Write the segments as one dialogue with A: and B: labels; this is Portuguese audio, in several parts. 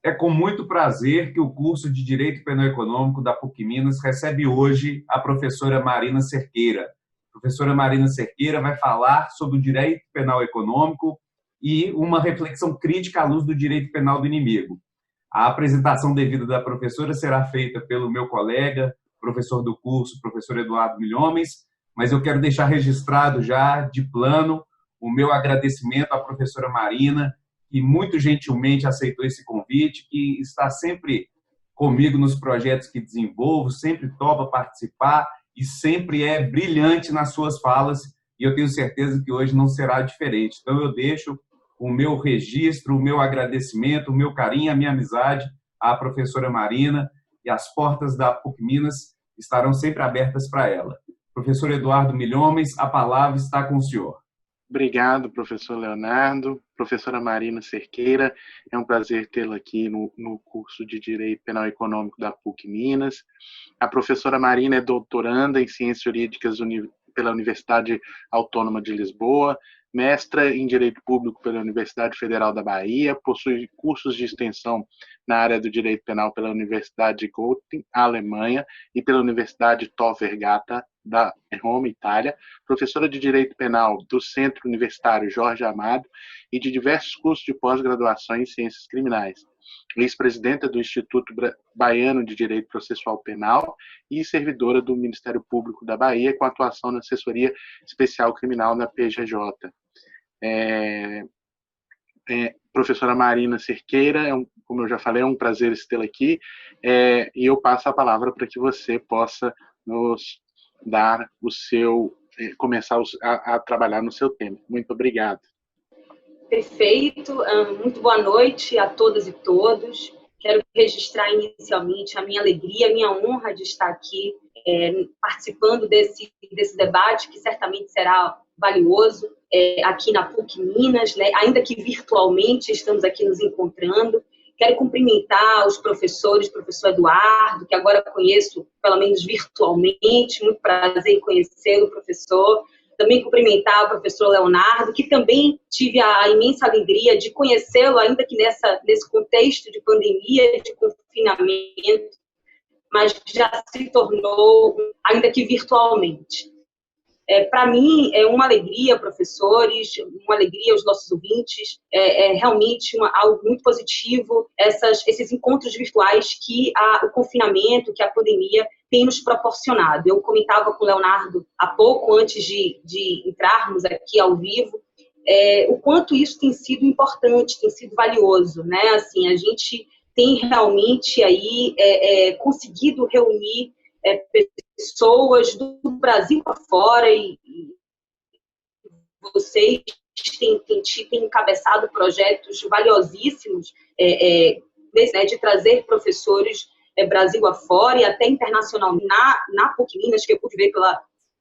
A: É com muito prazer que o curso de Direito Penal Econômico da PUC Minas recebe hoje a professora Marina Cerqueira. A professora Marina Cerqueira vai falar sobre o direito penal econômico e uma reflexão crítica à luz do direito penal do inimigo. A apresentação devida da professora será feita pelo meu colega, professor do curso, professor Eduardo Milhomens, mas eu quero deixar registrado já, de plano, o meu agradecimento à professora Marina, que muito gentilmente aceitou esse convite, que está sempre comigo nos projetos que desenvolvo, sempre topa participar e sempre é brilhante nas suas falas, e eu tenho certeza que hoje não será diferente. Então eu deixo o meu registro, o meu agradecimento, o meu carinho, a minha amizade à professora Marina, e as portas da PUC Minas estarão sempre abertas para ela. Professor Eduardo Milhomens, a palavra está com o senhor.
B: Obrigado, professor Leonardo. Professora Marina Cerqueira, é um prazer tê-la aqui no curso de Direito Penal Econômico da PUC Minas. A professora Marina é doutoranda em Ciências Jurídicas pela Universidade Autônoma de Lisboa, mestra em Direito Público pela Universidade Federal da Bahia, possui cursos de extensão na área do Direito Penal pela Universidade Göttingen, Alemanha, e pela Universidade Tor Vergata, da Roma, Itália, professora de Direito Penal do Centro Universitário Jorge Amado e de diversos cursos de pós-graduação em Ciências Criminais. Ex-presidenta do Instituto Baiano de Direito Processual Penal e servidora do Ministério Público da Bahia, com atuação na Assessoria Especial Criminal na PGJ. Professora Marina Cerqueira, como eu já falei, é um prazer tê-la aqui, e eu passo a palavra para que você possa nos dar começar a trabalhar no seu tema. Muito obrigado.
C: Perfeito, muito boa noite a todas e todos. Quero registrar inicialmente a minha alegria, a minha honra de estar aqui participando desse debate, que certamente será valioso, aqui na PUC Minas, né? Ainda que virtualmente estamos aqui nos encontrando. Quero cumprimentar os professores, professor Eduardo, que agora conheço, pelo menos virtualmente, muito prazer em conhecê-lo, professor. Também cumprimentar o professor Leonardo, que também tive a imensa alegria de conhecê-lo, ainda que nesse contexto de pandemia, de confinamento, mas que já se tornou, ainda que virtualmente. Para mim, é uma alegria, professores, uma alegria aos nossos ouvintes, realmente algo muito positivo, esses encontros virtuais que o confinamento, que a pandemia tem nos proporcionado. Eu comentava com o Leonardo há pouco, antes de entrarmos aqui ao vivo, o quanto isso tem sido importante, tem sido valioso, né? Assim, a gente tem realmente aí conseguido reunir pessoas do Brasil para fora, e vocês têm encabeçado projetos valiosíssimos de trazer professores Brasil afora e até internacionalmente. Na PUC Minas, que eu pude ver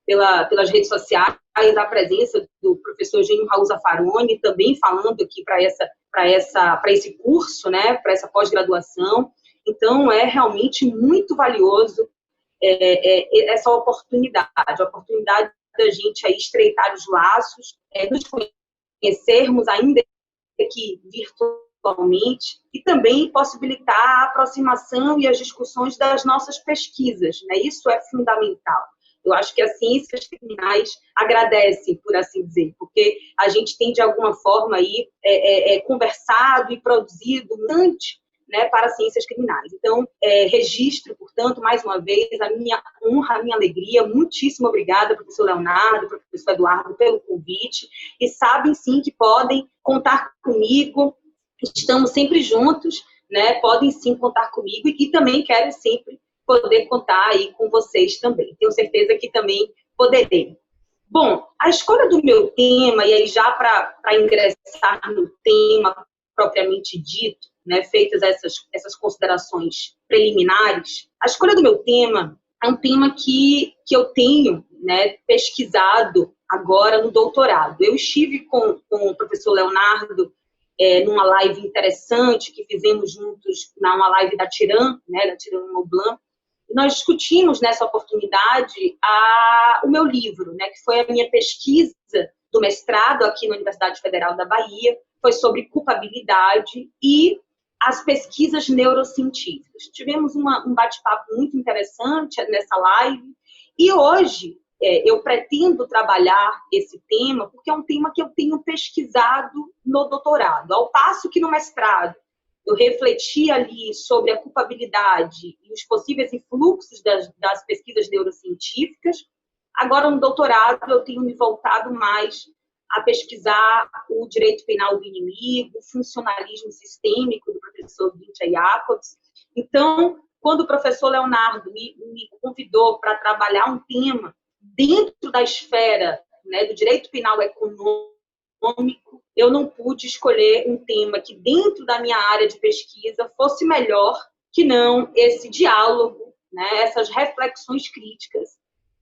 C: pelas redes sociais, a presença do professor Eugênio Raul Zaffaroni, também falando aqui para esse curso, né, para essa pós-graduação. Então, é realmente muito valioso essa oportunidade, a oportunidade da gente aí estreitar os laços, nos conhecermos, ainda que virtualmente, e também possibilitar a aproximação e as discussões das nossas pesquisas, né? Isso é fundamental. Eu acho que as ciências criminais agradecem, por assim dizer, porque a gente tem, de alguma forma, aí, conversado e produzido bastante, né, para as ciências criminais. Então, registro, portanto, mais uma vez, a minha honra, a minha alegria. Muitíssimo obrigada, professor Leonardo, professor Eduardo, pelo convite. E sabem, sim, que podem contar comigo. Estamos sempre juntos, né? Podem, sim, contar comigo. E também quero sempre poder contar aí com vocês também. Tenho certeza que também poderei. Bom, a escolha do meu tema, e aí já para ingressar no tema propriamente dito, né, feitas essas considerações preliminares, a escolha do meu tema é um tema que eu tenho, né, pesquisado agora no doutorado. Eu estive com o professor Leonardo numa live interessante que fizemos juntos, numa live da Tiran, né, da Tiran Noblan, e nós discutimos nessa oportunidade o meu livro, né, que foi a minha pesquisa do mestrado aqui na Universidade Federal da Bahia, foi sobre culpabilidade e as pesquisas neurocientíficas. Tivemos um bate-papo muito interessante nessa live, e hoje eu pretendo trabalhar esse tema, porque é um tema que eu tenho pesquisado no doutorado, ao passo que no mestrado eu refleti ali sobre a culpabilidade e os possíveis influxos das pesquisas neurocientíficas. Agora, no doutorado, eu tenho me voltado mais a pesquisar o direito penal do inimigo, o funcionalismo sistêmico do professor Cynthia Jacobs. Então, quando o professor Leonardo me convidou para trabalhar um tema dentro da esfera, né, do direito penal econômico, eu não pude escolher um tema que dentro da minha área de pesquisa fosse melhor que não esse diálogo, né, essas reflexões críticas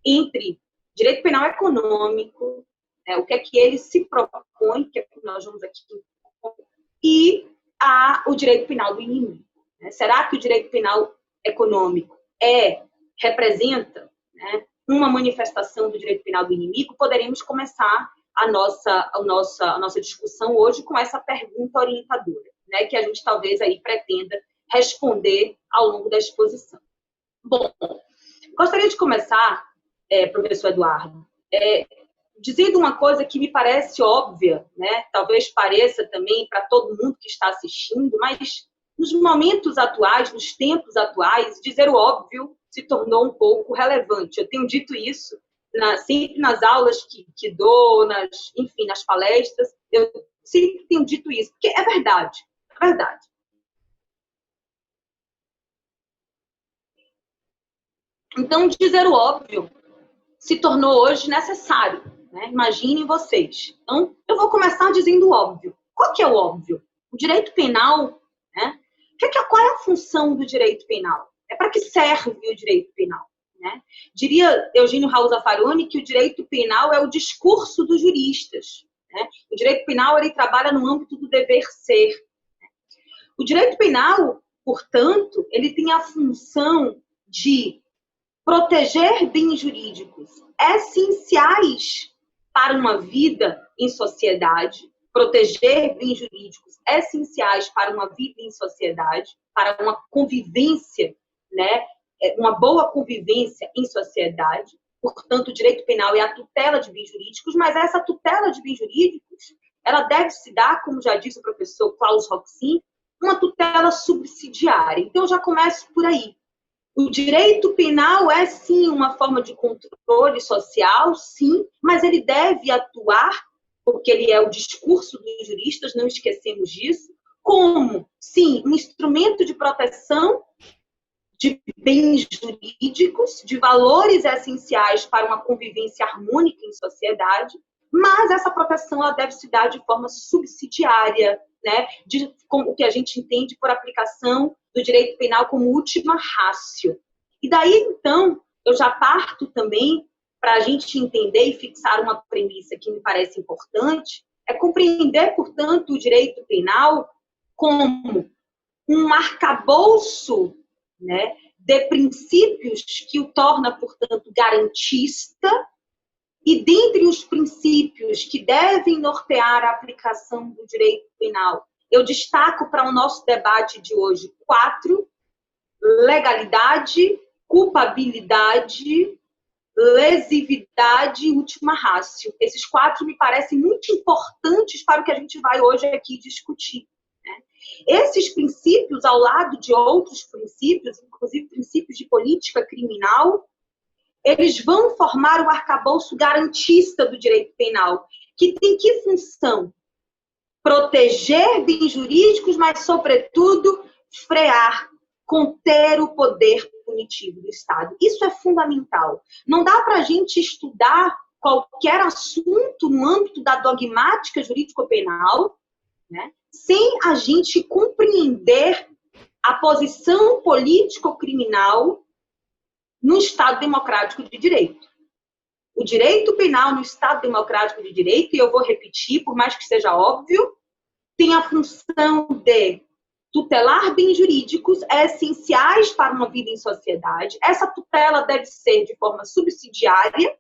C: entre direito penal econômico, né, o que é que ele se propõe, que é o que nós vamos aqui, e o direito penal do inimigo. Né? Será que o direito penal econômico representa, né, uma manifestação do direito penal do inimigo? Poderemos começar a nossa discussão hoje com essa pergunta orientadora, né, que a gente talvez aí pretenda responder ao longo da exposição. Bom, gostaria de começar, professor Eduardo, dizendo uma coisa que me parece óbvia, né, talvez pareça também para todo mundo que está assistindo, mas nos momentos atuais, nos tempos atuais, dizer o óbvio se tornou um pouco relevante. Eu tenho dito isso sempre nas aulas que dou, nas palestras, eu sempre tenho dito isso, porque é verdade, é verdade. Então, dizer o óbvio se tornou hoje necessário, né? Imaginem vocês. Então, eu vou começar dizendo o óbvio. Qual que é o óbvio? O direito penal, né? Qual é a função do direito penal? Para que serve o direito penal? Né? Diria Eugênio Raul Zaffaroni que o direito penal é o discurso dos juristas. Né? O direito penal ele trabalha no âmbito do dever ser. Né? O direito penal, portanto, ele tem a função de proteger bens jurídicos essenciais para uma vida em sociedade, proteger bens jurídicos essenciais para uma vida em sociedade, para uma convivência, né? Uma boa convivência em sociedade. Portanto, o direito penal é a tutela de bens jurídicos, mas essa tutela de bens jurídicos, ela deve se dar, como já disse o professor Klaus Roxin, uma tutela subsidiária. Então, eu já começo por aí. O direito penal é, sim, uma forma de controle social, sim, mas ele deve atuar, porque ele é o discurso dos juristas, não esquecemos disso, como, sim, um instrumento de proteção de bens jurídicos, de valores essenciais para uma convivência harmônica em sociedade, mas essa proteção ela deve se dar de forma subsidiária, né, com o que a gente entende por aplicação do direito penal como última ratio. E daí, então, eu já parto também para a gente entender e fixar uma premissa que me parece importante, é compreender, portanto, o direito penal como um arcabouço, né, de princípios que o torna, portanto, garantista, e dentre os princípios que devem nortear a aplicação do direito penal, eu destaco para o nosso debate de hoje 4: legalidade, culpabilidade, lesividade e última ratio. Esses 4 me parecem muito importantes para o que a gente vai hoje aqui discutir. Esses princípios, ao lado de outros princípios, inclusive princípios de política criminal, eles vão formar o arcabouço garantista do direito penal, que tem que função? Proteger bens jurídicos, mas, sobretudo, frear, conter o poder punitivo do Estado. Isso é fundamental. Não dá para a gente estudar qualquer assunto no âmbito da dogmática jurídico-penal, né, sem a gente compreender a posição político-criminal no Estado democrático de direito. O direito penal no Estado democrático de direito, e eu vou repetir, por mais que seja óbvio, tem a função de tutelar bens jurídicos essenciais para uma vida em sociedade. Essa tutela deve ser de forma subsidiária,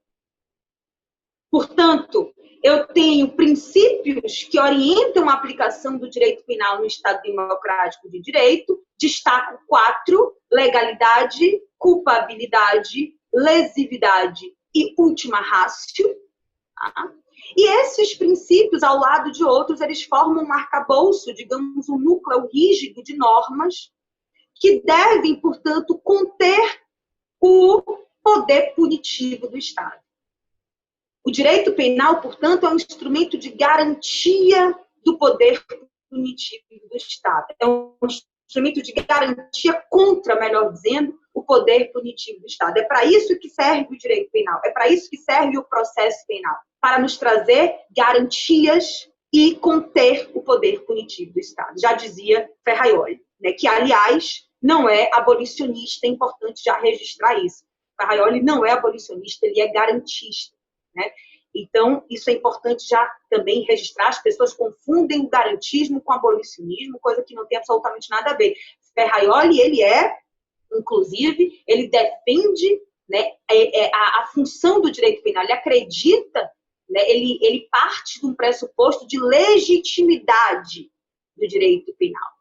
C: Portanto, eu tenho princípios que orientam a aplicação do direito penal no Estado democrático de direito. Destaco 4: legalidade, culpabilidade, lesividade e última ratio. Tá? E esses princípios, ao lado de outros, eles formam um arcabouço, digamos, um núcleo rígido de normas que devem, portanto, conter o poder punitivo do Estado. O direito penal, portanto, é um instrumento de garantia do poder punitivo do Estado. É um instrumento de garantia contra, melhor dizendo, o poder punitivo do Estado. É para isso que serve o direito penal, é para isso que serve o processo penal, para nos trazer garantias e conter o poder punitivo do Estado. Já dizia Ferraioli, né, que, aliás, não é abolicionista, é importante já registrar isso. Ferraioli não é abolicionista, ele é garantista. Né? Então, isso é importante já também registrar. As pessoas confundem o garantismo com o abolicionismo, coisa que não tem absolutamente nada a ver. Ferraioli, inclusive, ele defende, né, a função do direito penal, ele acredita, né, ele parte de um pressuposto de legitimidade do direito penal.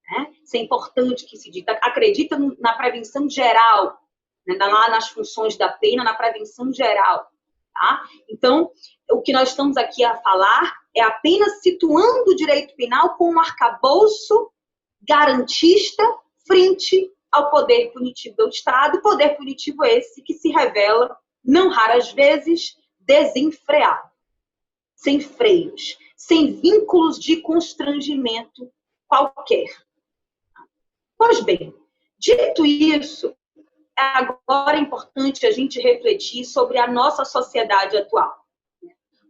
C: Né? Isso é importante que se diga. Acredita na prevenção geral, né, lá nas funções da pena, na prevenção geral. Tá? Então, o que nós estamos aqui a falar é apenas situando o direito penal como um arcabouço garantista frente ao poder punitivo do Estado, poder punitivo esse que se revela, não raras vezes, desenfreado, sem freios, sem vínculos de constrangimento qualquer. Pois bem, dito isso, agora é importante a gente refletir sobre a nossa sociedade atual.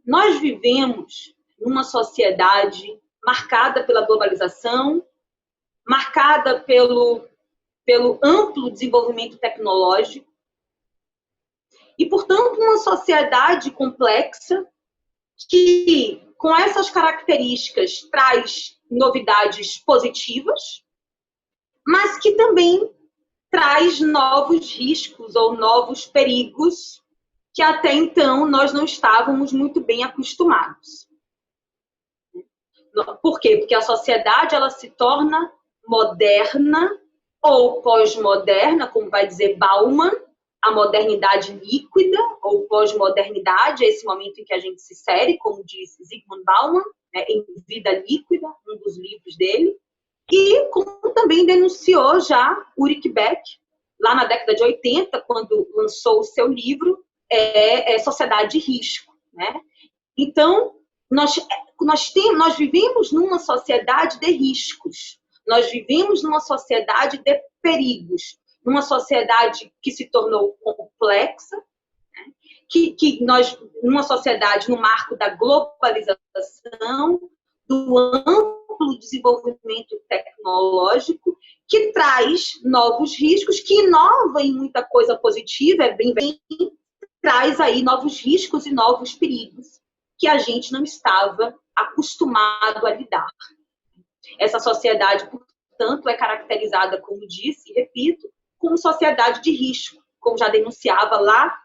C: Nós vivemos numa sociedade marcada pela globalização, marcada pelo amplo desenvolvimento tecnológico e, portanto, uma sociedade complexa que, com essas características, traz novidades positivas, mas que também traz novos riscos ou novos perigos que até então nós não estávamos muito bem acostumados. Por quê? Porque a sociedade ela se torna moderna ou pós-moderna, como vai dizer Bauman, a modernidade líquida ou pós-modernidade, é esse momento em que a gente se insere, como diz Zygmunt Bauman, né, em Vida Líquida, um dos livros dele. E como também denunciou já Ulrich Beck, lá na década de 80, quando lançou o seu livro Sociedade de Risco. Né? Então, nós vivemos numa sociedade de riscos, nós vivemos numa sociedade de perigos, numa sociedade que se tornou complexa, né? Numa sociedade no marco da globalização, do amplo desenvolvimento tecnológico, que traz novos riscos, que inova em muita coisa positiva, traz aí novos riscos e novos perigos que a gente não estava acostumado a lidar. Essa sociedade, portanto, é caracterizada, como disse e repito, como sociedade de risco, como já denunciava lá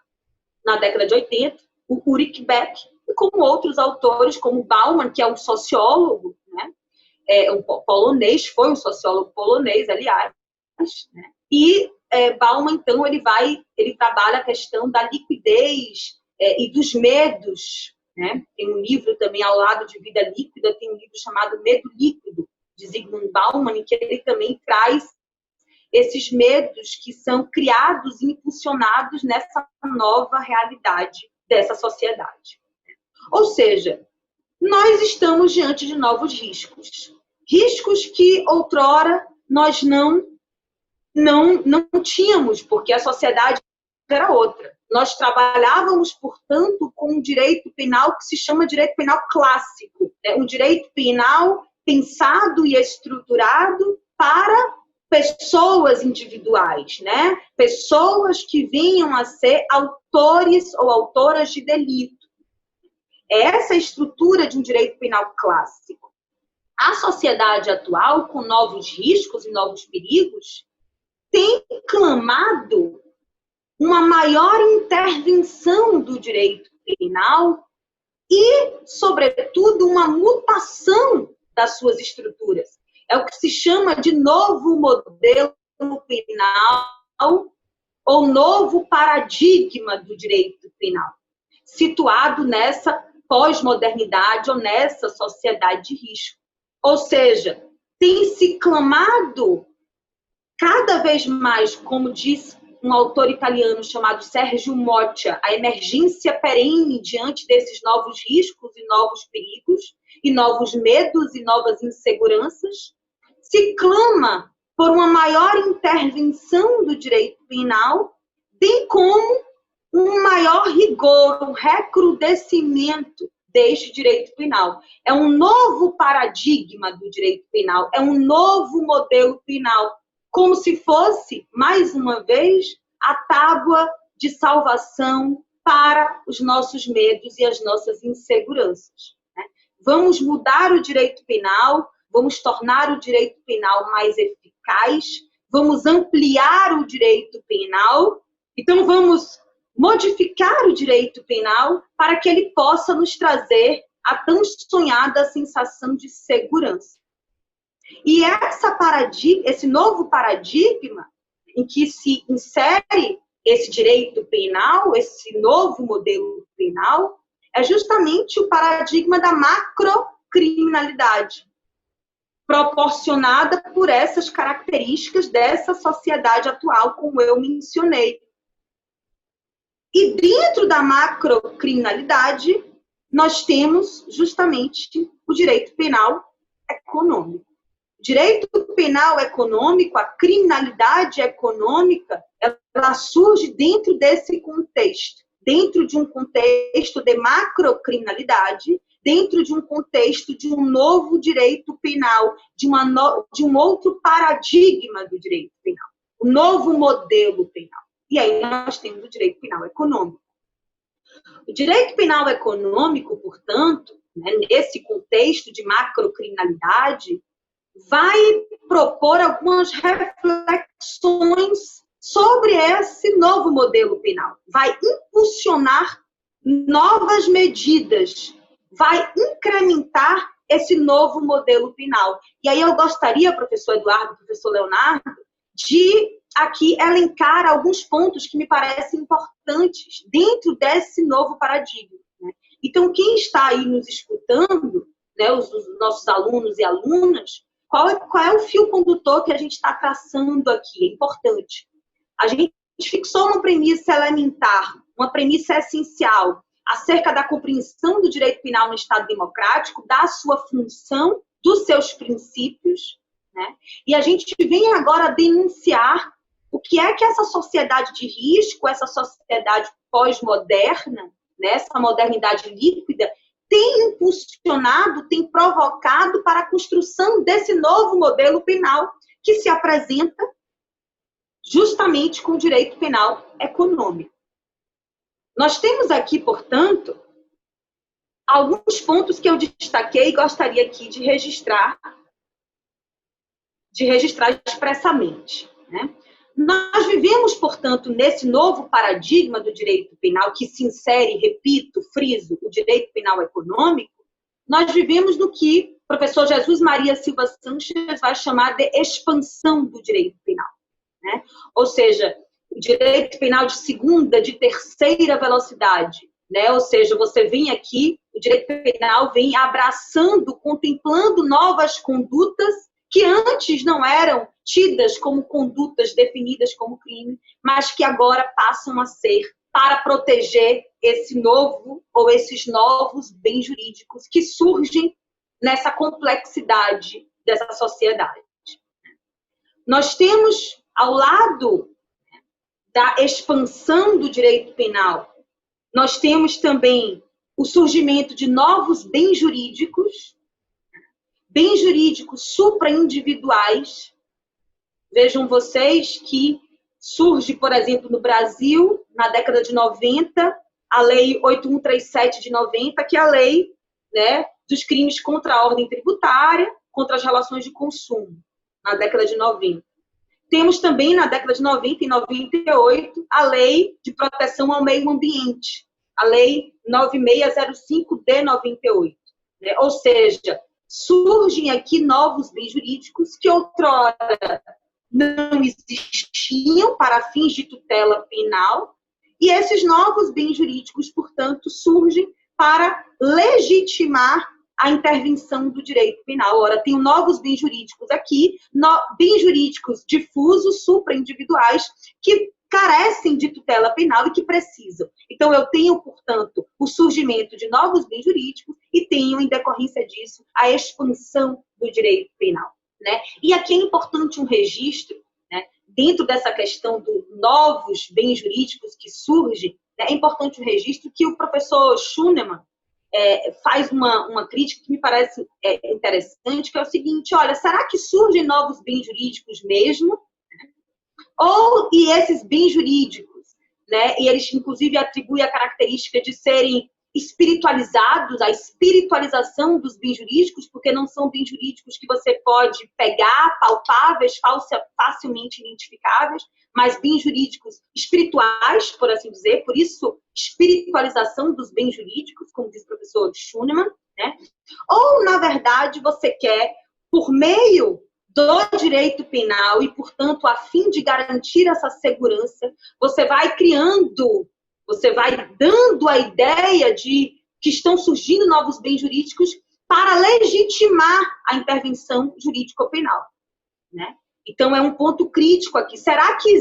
C: na década de 80, o Ulrich Beck, e como outros autores, como Bauman, que é um sociólogo, né? Um polonês, foi um sociólogo polonês, aliás, né? E Bauman, então, ele trabalha a questão da liquidez e dos medos, né? Tem um livro também ao lado de Vida Líquida, tem um livro chamado Medo Líquido, de Zygmunt Bauman, em que ele também traz esses medos que são criados e impulsionados nessa nova realidade dessa sociedade. Ou seja, nós estamos diante de novos riscos. Riscos que outrora nós não tínhamos, porque a sociedade era outra. Nós trabalhávamos, portanto, com um direito penal que se chama direito penal clássico. Um direito penal pensado e estruturado para pessoas individuais, né? Pessoas que venham a ser autores ou autoras de delito. Essa é a estrutura de um direito penal clássico. A sociedade atual, com novos riscos e novos perigos, tem clamado uma maior intervenção do direito penal e, sobretudo, uma mutação das suas estruturas. É o que se chama de novo modelo penal ou novo paradigma do direito penal, situado nessa pós-modernidade ou nessa sociedade de risco. Ou seja, tem se clamado cada vez mais, como diz um autor italiano chamado Sergio Moccia, a emergência perene diante desses novos riscos e novos perigos, e novos medos e novas inseguranças, se clama por uma maior intervenção do direito penal, bem como um maior rigor, um recrudescimento deste direito penal. É um novo paradigma do direito penal, é um novo modelo penal, como se fosse, mais uma vez, a tábua de salvação para os nossos medos e as nossas inseguranças. Vamos mudar o direito penal, vamos tornar o direito penal mais eficaz, vamos ampliar o direito penal, então vamos modificar o direito penal para que ele possa nos trazer a tão sonhada sensação de segurança. E esse novo paradigma em que se insere esse direito penal, esse novo modelo penal, é justamente o paradigma da macrocriminalidade, proporcionada por essas características dessa sociedade atual, como eu mencionei. E dentro da macrocriminalidade, nós temos justamente o direito penal econômico. O direito penal econômico, a criminalidade econômica, ela surge dentro desse contexto, dentro de um contexto de macrocriminalidade, dentro de um contexto de um novo direito penal, de um outro paradigma do direito penal, um novo modelo penal. E aí nós temos o direito penal econômico. O direito penal econômico, portanto, nesse contexto de macrocriminalidade, vai propor algumas reflexões sobre esse novo modelo penal. Vai impulsionar novas medidas, vai incrementar esse novo modelo penal. E aí eu gostaria, professor Eduardo, professor Leonardo, de aqui elencar alguns pontos que me parecem importantes dentro desse novo paradigma. Então, quem está aí nos escutando, os nossos alunos e alunas, qual é o fio condutor que a gente está traçando aqui? É importante. A gente fixou uma premissa elementar, uma premissa essencial acerca da compreensão do direito penal no Estado democrático, da sua função, dos seus princípios, E a gente vem agora denunciar o que é que essa sociedade de risco, essa sociedade pós-moderna, essa modernidade líquida, tem impulsionado, tem provocado para a construção desse novo modelo penal que se apresenta justamente com o direito penal econômico. Nós temos aqui, portanto, alguns pontos que eu destaquei e gostaria aqui de registrar expressamente. Nós vivemos, portanto, nesse novo paradigma do direito penal que se insere, repito, friso, o direito penal econômico, nós vivemos no que o professor Jesus Maria Silva Sanches vai chamar de expansão do direito penal. Ou seja, o direito penal de segunda, de terceira velocidade. Ou seja, você vem aqui, o direito penal vem abraçando, contemplando novas condutas que antes não eram tidas como condutas definidas como crime, mas que agora passam a ser para proteger esse novo ou esses novos bens jurídicos que surgem nessa complexidade dessa sociedade. Nós temos, ao lado da expansão do direito penal, nós temos também o surgimento de novos bens jurídicos supraindividuais. Vejam vocês que surge, por exemplo, no Brasil, na década de 90, a Lei 8137 de 90, que é a lei dos crimes contra a ordem tributária, contra as relações de consumo, na década de 90. Temos também, na década de 90 e 98, a Lei de Proteção ao Meio Ambiente, a Lei 9605 de 98. Né? Ou seja, surgem aqui novos bens jurídicos que outrora não existiam para fins de tutela penal, e esses novos bens jurídicos, portanto, surgem para legitimar a intervenção do direito penal. Ora, tenho novos bens jurídicos aqui, bens jurídicos difusos, supraindividuais, que carecem de tutela penal e que precisam. Então, eu tenho, portanto, o surgimento de novos bens jurídicos e tenho, em decorrência disso, a expansão do direito penal. Né? E aqui é importante um registro, né? Dentro dessa questão dos novos bens jurídicos que surgem, né? É importante um registro que o professor Schunemann faz uma crítica que me parece interessante, que é o seguinte: olha, será que surgem novos bens jurídicos mesmo? E esses bens jurídicos, né, e eles inclusive atribuem a característica de serem espiritualizados, a espiritualização dos bens jurídicos, porque não são bens jurídicos que você pode pegar, palpáveis, facilmente identificáveis, mas bens jurídicos espirituais, por assim dizer, por isso espiritualização dos bens jurídicos, como diz o professor Schunemann, né? Ou, na verdade, você quer, por meio do direito penal e, portanto, a fim de garantir essa segurança, você vai dando a ideia de que estão surgindo novos bens jurídicos para legitimar a intervenção jurídico-penal, né? Então, é um ponto crítico aqui. Será que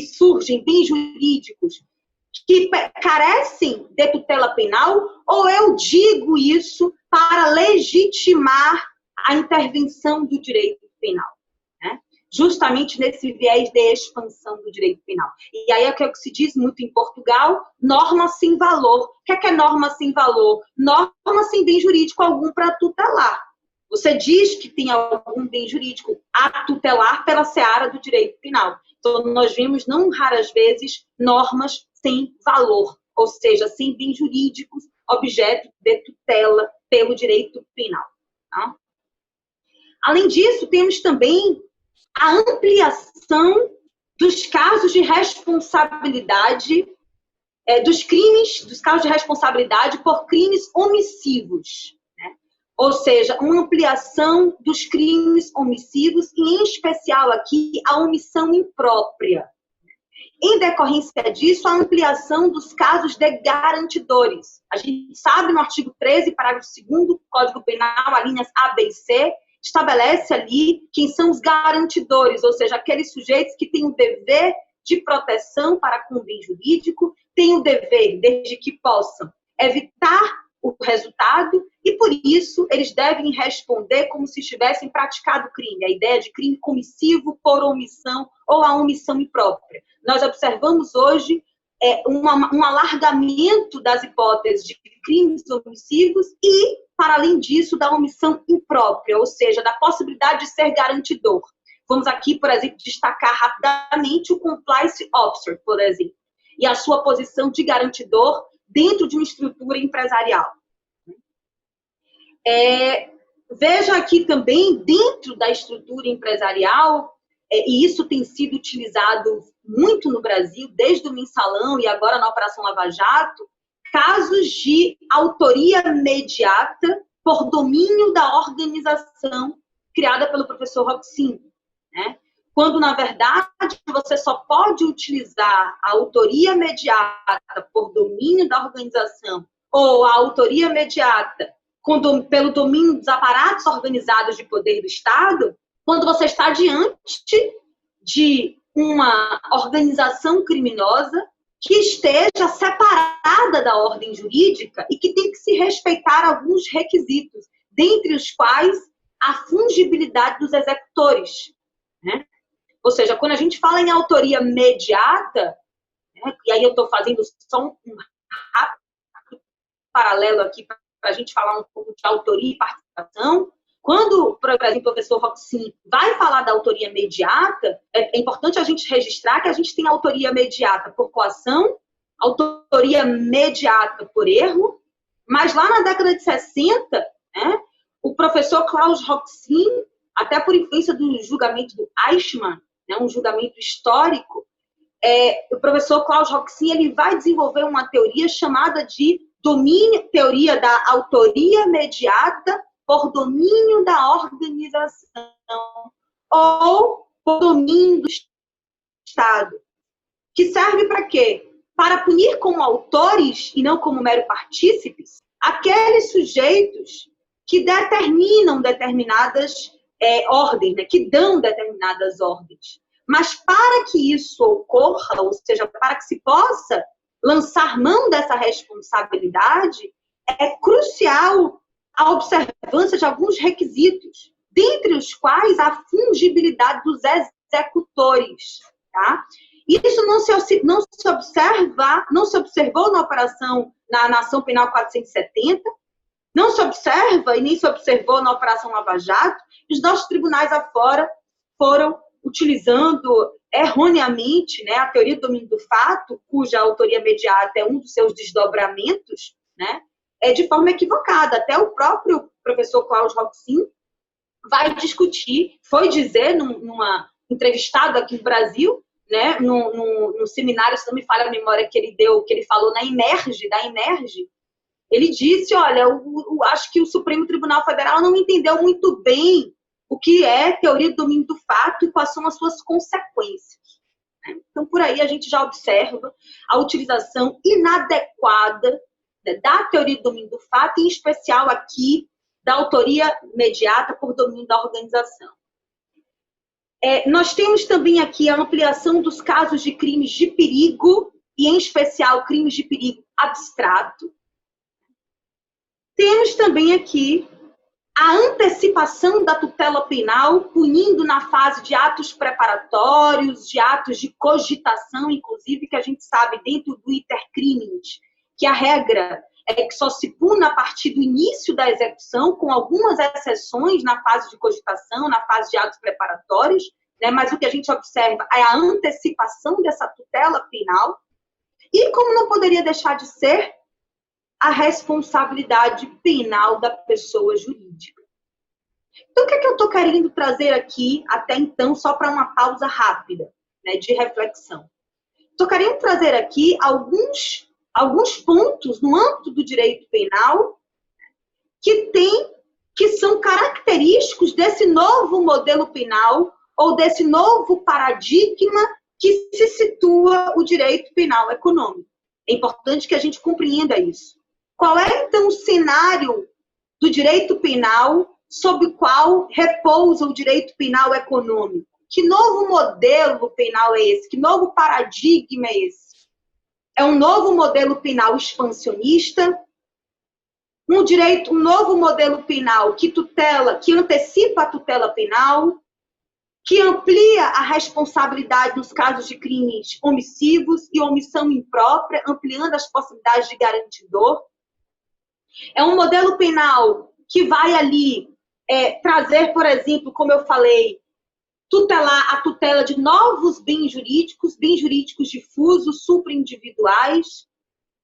C: surgem bens jurídicos que carecem de tutela penal? Ou eu digo isso para legitimar a intervenção do direito penal, né? Justamente nesse viés de expansão do direito penal. E aí é o que se diz muito em Portugal, norma sem valor. O que é norma sem valor? Norma sem bem jurídico algum para tutelar. Você diz que tem algum bem jurídico a tutelar pela seara do direito penal. Então, nós vemos, não raras vezes, normas sem valor, ou seja, sem bens jurídicos, objeto de tutela pelo direito penal. Tá? Além disso, temos também a ampliação dos casos de responsabilidade, dos casos de responsabilidade por crimes omissivos. Né? Ou seja, uma ampliação dos crimes omissivos, e em especial aqui a omissão imprópria. Em decorrência disso, a ampliação dos casos de garantidores. A gente sabe no artigo 13, parágrafo 2º do Código Penal, alíneas A, B e C, estabelece ali quem são os garantidores, ou seja, aqueles sujeitos que têm o dever de proteção para com o bem jurídico, têm o dever, desde que possam evitar o resultado, e por isso eles devem responder como se tivessem praticado crime, a ideia de crime comissivo por omissão ou a omissão imprópria. Nós observamos hoje um alargamento das hipóteses de crimes omissivos e, para além disso, da omissão imprópria, ou seja, da possibilidade de ser garantidor. Vamos aqui, por exemplo, destacar rapidamente o compliance officer, por exemplo, e a sua posição de garantidor dentro de uma estrutura empresarial. Veja aqui também, dentro da estrutura empresarial, e isso tem sido utilizado muito no Brasil, desde o Mensalão e agora na Operação Lava Jato, casos de autoria mediata por domínio da organização criada pelo professor Roxin, né? Quando, na verdade, você só pode utilizar a autoria mediata por domínio da organização ou a autoria mediata pelo domínio dos aparatos organizados de poder do Estado, quando você está diante de uma organização criminosa que esteja separada da ordem jurídica e que tem que se respeitar alguns requisitos, dentre os quais a fungibilidade dos executores, né? Ou seja, quando a gente fala em autoria mediata, né, e aí eu estou fazendo só um rápido paralelo aqui para a gente falar um pouco de autoria e participação. Quando, por exemplo, o professor Roxin vai falar da autoria mediata, é importante a gente registrar que a gente tem autoria mediata por coação, autoria mediata por erro, mas lá na década de 60, né, o professor Klaus Roxin, até por influência do julgamento do Eichmann, né, um julgamento histórico, o professor Klaus Roxin, ele vai desenvolver uma teoria chamada de teoria da autoria mediata por domínio da organização ou por domínio do Estado. Que serve para quê? Para punir como autores e não como mero partícipes aqueles sujeitos que determinam determinadas ordens, né? Que dão determinadas ordens. Mas para que isso ocorra, ou seja, para que se possa lançar mão dessa responsabilidade, é crucial a observância de alguns requisitos, dentre os quais a fungibilidade dos executores. Tá? Isso não se observou na operação, na ação penal 470, não se observa e nem se observou na operação Lava Jato. Os nossos tribunais afora foram utilizando erroneamente, né, a teoria do domínio do fato, cuja autoria mediata é um dos seus desdobramentos, né, de forma equivocada. Até o próprio professor Klaus Roxin vai discutir, foi dizer numa entrevistado aqui no Brasil, né, no seminário, se não me falha a memória que ele falou da Imerge, ele disse, olha, acho que o Supremo Tribunal Federal não entendeu muito bem o que é teoria do domínio do fato e quais são as suas consequências. Então, por aí a gente já observa a utilização inadequada, né, da teoria do domínio do fato, em especial aqui da autoria mediata por domínio da organização. Nós temos também aqui a ampliação dos casos de crimes de perigo, e em especial crimes de perigo abstrato. Temos também aqui a antecipação da tutela penal, punindo na fase de atos preparatórios, de atos de cogitação, inclusive, que a gente sabe dentro do intercrimes, que a regra é que só se puna a partir do início da execução, com algumas exceções na fase de cogitação, na fase de atos preparatórios, né? Mas o que a gente observa é a antecipação dessa tutela penal. E como não poderia deixar de ser, a responsabilidade penal da pessoa jurídica. Então, o que é que eu estou querendo trazer aqui, até então, só para uma pausa rápida, né, de reflexão? Estou querendo trazer aqui alguns pontos no âmbito do direito penal que são característicos desse novo modelo penal ou desse novo paradigma que se situa o direito penal econômico. É importante que a gente compreenda isso. Qual é, então, o cenário do direito penal sobre o qual repousa o direito penal econômico? Que novo modelo penal é esse? Que novo paradigma é esse? É um novo modelo penal expansionista? Um novo modelo penal que antecipa a tutela penal? Que amplia a responsabilidade nos casos de crimes omissivos e omissão imprópria, ampliando as possibilidades de garantidor? É um modelo penal que vai ali trazer, por exemplo, como eu falei, tutelar a tutela de novos bens jurídicos difusos, supraindividuais.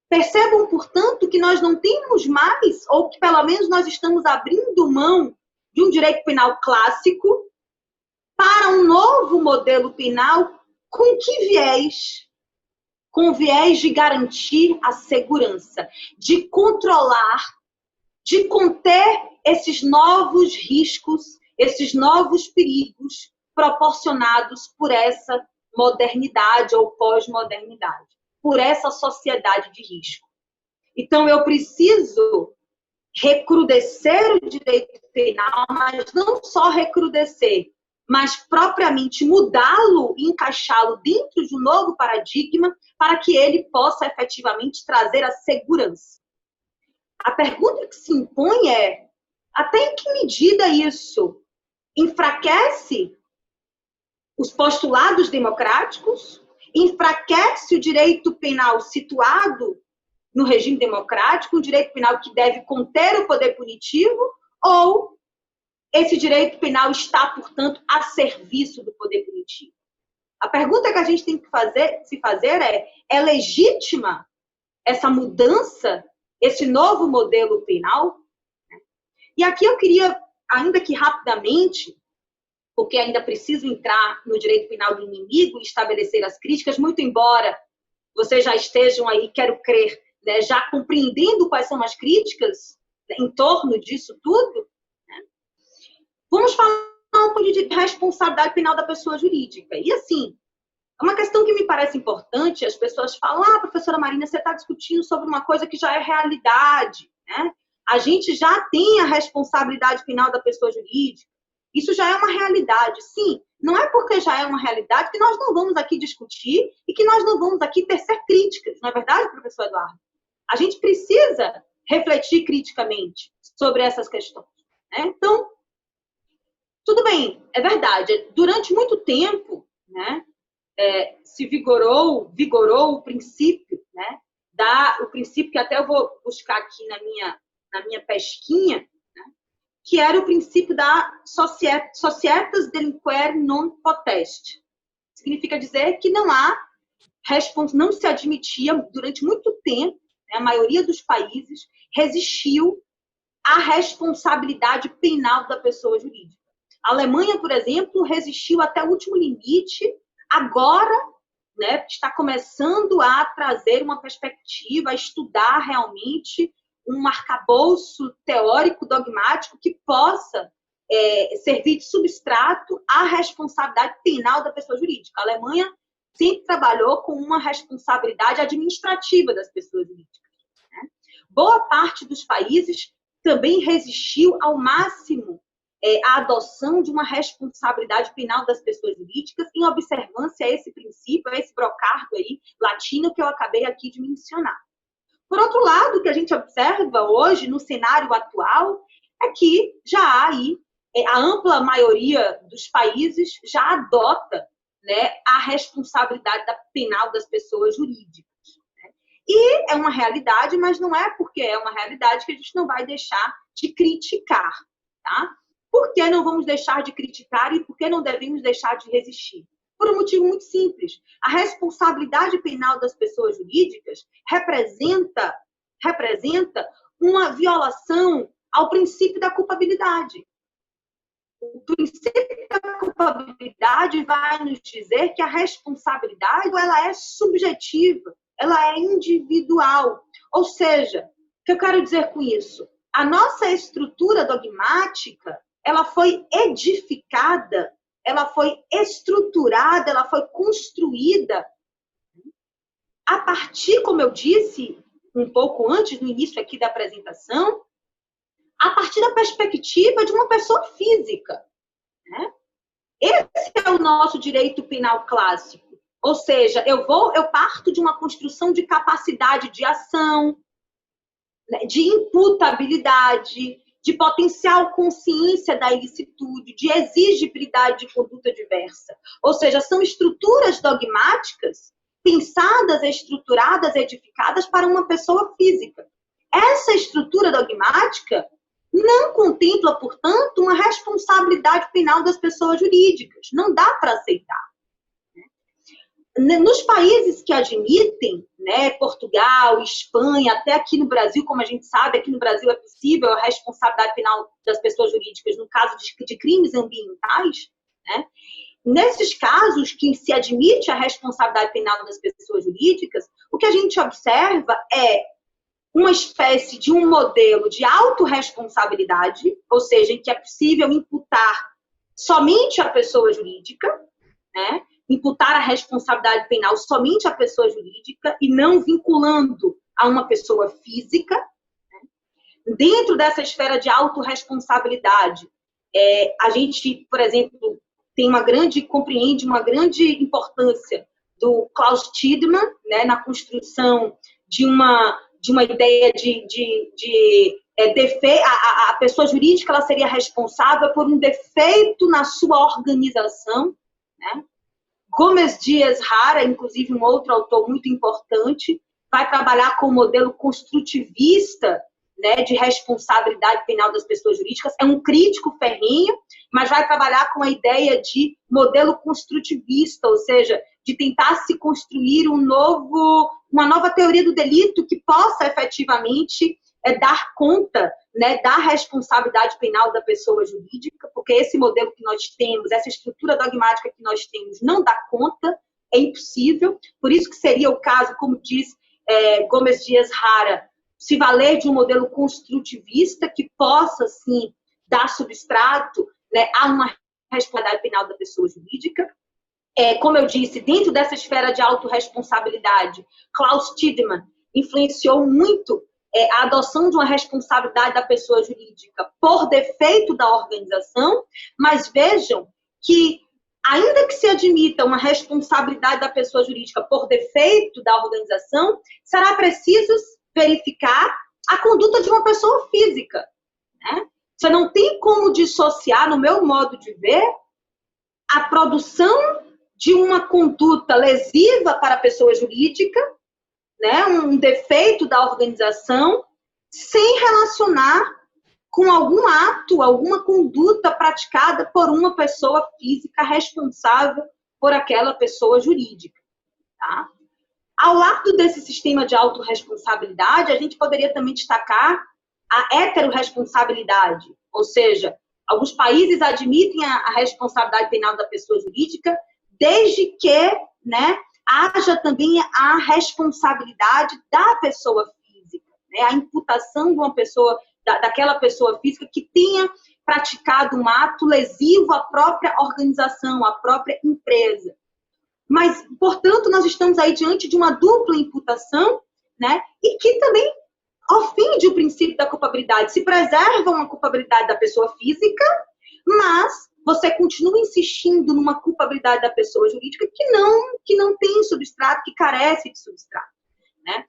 C: Percebam, portanto, que nós não temos mais, ou que pelo menos nós estamos abrindo mão de um direito penal clássico para um novo modelo penal com que viés? Com o viés de garantir a segurança, de controlar, de conter esses novos riscos, esses novos perigos proporcionados por essa modernidade ou pós-modernidade, por essa sociedade de risco. Então, eu preciso recrudescer o direito penal, mas não só recrudescer, mas propriamente mudá-lo e encaixá-lo dentro de um novo paradigma para que ele possa efetivamente trazer a segurança. A pergunta que se impõe é, até em que medida isso enfraquece os postulados democráticos, enfraquece o direito penal situado no regime democrático, um direito penal que deve conter o poder punitivo, ou esse direito penal está, portanto, a serviço do poder punitivo? A pergunta que a gente tem que se fazer é legítima essa mudança, esse novo modelo penal? E aqui eu queria, ainda que rapidamente, porque ainda preciso entrar no direito penal do inimigo e estabelecer as críticas, muito embora vocês já estejam aí, quero crer, né, já compreendendo quais são as críticas, né, em torno disso tudo, né? Vamos falar um pouco de responsabilidade penal da pessoa jurídica. E assim, é uma questão que me parece importante, as pessoas falam, professora Marina, você está discutindo sobre uma coisa que já é realidade, né? A gente já tem a responsabilidade penal da pessoa jurídica. Isso já é uma realidade. Sim, não é porque já é uma realidade que nós não vamos aqui discutir e que nós não vamos aqui tecer críticas. Não é verdade, professor Eduardo? A gente precisa refletir criticamente sobre essas questões, né? Então, tudo bem, é verdade. Durante muito tempo, né, se vigorou o princípio, né, o princípio que até eu vou buscar aqui na minha pesquinha, né, que era o princípio da societas delinquere non potest. Significa dizer que não se admitia, durante muito tempo, né, a maioria dos países resistiu à responsabilidade penal da pessoa jurídica. A Alemanha, por exemplo, resistiu até o último limite, agora, né, está começando a trazer uma perspectiva, a estudar realmente um arcabouço teórico dogmático que possa servir de substrato à responsabilidade penal da pessoa jurídica. A Alemanha sempre trabalhou com uma responsabilidade administrativa das pessoas jurídicas, né? Boa parte dos países também resistiu ao máximo a adoção de uma responsabilidade penal das pessoas jurídicas em observância a esse princípio, a esse brocardo aí latino que eu acabei aqui de mencionar. Por outro lado, o que a gente observa hoje no cenário atual é que já há aí, a ampla maioria dos países já adota, né, a responsabilidade penal das pessoas jurídicas, né? E é uma realidade, mas não é porque é uma realidade que a gente não vai deixar de criticar, tá? Por que não vamos deixar de criticar e por que não devemos deixar de resistir? Por um motivo muito simples. A responsabilidade penal das pessoas jurídicas representa uma violação ao princípio da culpabilidade. O princípio da culpabilidade vai nos dizer que a responsabilidade ela é subjetiva, ela é individual. Ou seja, o que eu quero dizer com isso? A nossa estrutura dogmática ela foi edificada, ela foi estruturada, ela foi construída a partir, como eu disse um pouco antes, no início aqui da apresentação, a partir da perspectiva de uma pessoa física, né? Esse é o nosso direito penal clássico. Ou seja, eu parto de uma construção de capacidade de ação, de imputabilidade, de potencial consciência da ilicitude, de exigibilidade de conduta diversa. Ou seja, são estruturas dogmáticas pensadas, estruturadas, edificadas para uma pessoa física. Essa estrutura dogmática não contempla, portanto, uma responsabilidade penal das pessoas jurídicas. Não dá para aceitar. Nos países que admitem, né, Portugal, Espanha, até aqui no Brasil, como a gente sabe, aqui no Brasil é possível a responsabilidade penal das pessoas jurídicas no caso de crimes ambientais, né? Nesses casos que se admite a responsabilidade penal das pessoas jurídicas, o que a gente observa é uma espécie de um modelo de autorresponsabilidade, ou seja, em que é possível imputar somente a pessoa jurídica, né? Imputar a responsabilidade penal somente à pessoa jurídica e não vinculando a uma pessoa física, né? Dentro dessa esfera de autorresponsabilidade, a gente, por exemplo, compreende uma grande importância do Klaus Tiedemann, né, na construção de uma ideia a pessoa jurídica ela seria responsável por um defeito na sua organização, né? Gomes Dias Rara, inclusive um outro autor muito importante, vai trabalhar com o modelo construtivista, né, de responsabilidade penal das pessoas jurídicas. É um crítico ferrenho, mas vai trabalhar com a ideia de modelo construtivista, ou seja, de tentar se construir uma nova teoria do delito que possa efetivamente dar conta, né, da responsabilidade penal da pessoa jurídica, porque esse modelo que nós temos, essa estrutura dogmática que nós temos, não dá conta, é impossível. Por isso que seria o caso, como diz Gomes Dias Hara, se valer de um modelo construtivista que possa, sim, dar substrato, né, a uma responsabilidade penal da pessoa jurídica. Como eu disse, dentro dessa esfera de autorresponsabilidade, Klaus Tiedemann influenciou muito a adoção de uma responsabilidade da pessoa jurídica por defeito da organização, mas vejam que, ainda que se admita uma responsabilidade da pessoa jurídica por defeito da organização, será preciso verificar a conduta de uma pessoa física, né? Você não tem como dissociar, no meu modo de ver, a produção de uma conduta lesiva para a pessoa jurídica, né, um defeito da organização, sem relacionar com algum ato, alguma conduta praticada por uma pessoa física responsável por aquela pessoa jurídica. Tá? Ao lado desse sistema de autorresponsabilidade, a gente poderia também destacar a heterorresponsabilidade, ou seja, alguns países admitem a responsabilidade penal da pessoa jurídica, desde que, né, haja também a responsabilidade da pessoa física, né, a imputação de uma pessoa, daquela pessoa física que tenha praticado um ato lesivo à própria organização, à própria empresa. Mas, portanto, nós estamos aí diante de uma dupla imputação, né, e que também ofende o princípio da culpabilidade. Se preserva uma culpabilidade da pessoa física, mas você continua insistindo numa culpabilidade da pessoa jurídica que não tem substrato, que carece de substrato, né?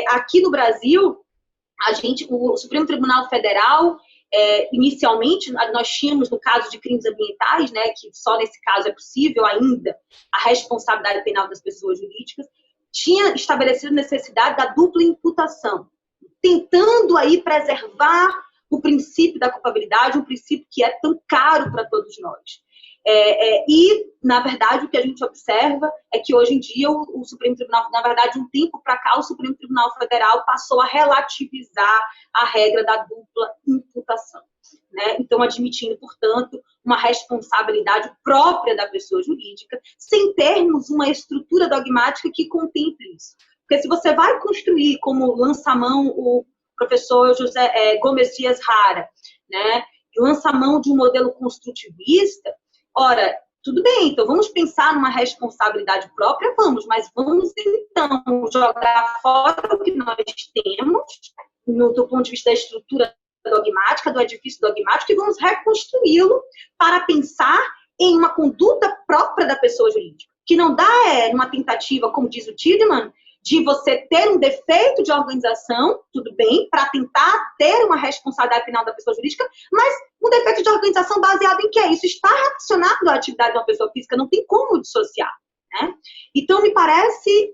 C: Aqui no Brasil, o Supremo Tribunal Federal, inicialmente, nós tínhamos, no caso de crimes ambientais, né, que só nesse caso é possível ainda a responsabilidade penal das pessoas jurídicas, tinha estabelecido a necessidade da dupla imputação, tentando aí preservar o princípio da culpabilidade, um princípio que é tão caro para todos nós. E, na verdade, o que a gente observa é que, hoje em dia, o Supremo Tribunal, na verdade, um tempo para cá, o Supremo Tribunal Federal passou a relativizar a regra da dupla imputação, né? Então, admitindo, portanto, uma responsabilidade própria da pessoa jurídica, sem termos uma estrutura dogmática que contemple isso. Porque se você vai construir, como lança a mão o professor Gomes Dias Hara, né, lança a mão de um modelo construtivista, ora, tudo bem, então vamos pensar numa responsabilidade própria, mas vamos então jogar fora o que nós temos, do ponto de vista da estrutura dogmática, do edifício dogmático, e vamos reconstruí-lo para pensar em uma conduta própria da pessoa jurídica, que não dá uma tentativa, como diz o Tiedemann, de você ter um defeito de organização, tudo bem, para tentar ter uma responsabilidade penal da pessoa jurídica, mas um defeito de organização baseado em que isso está relacionado à atividade de uma pessoa física, não tem como dissociar, né? Então, me parece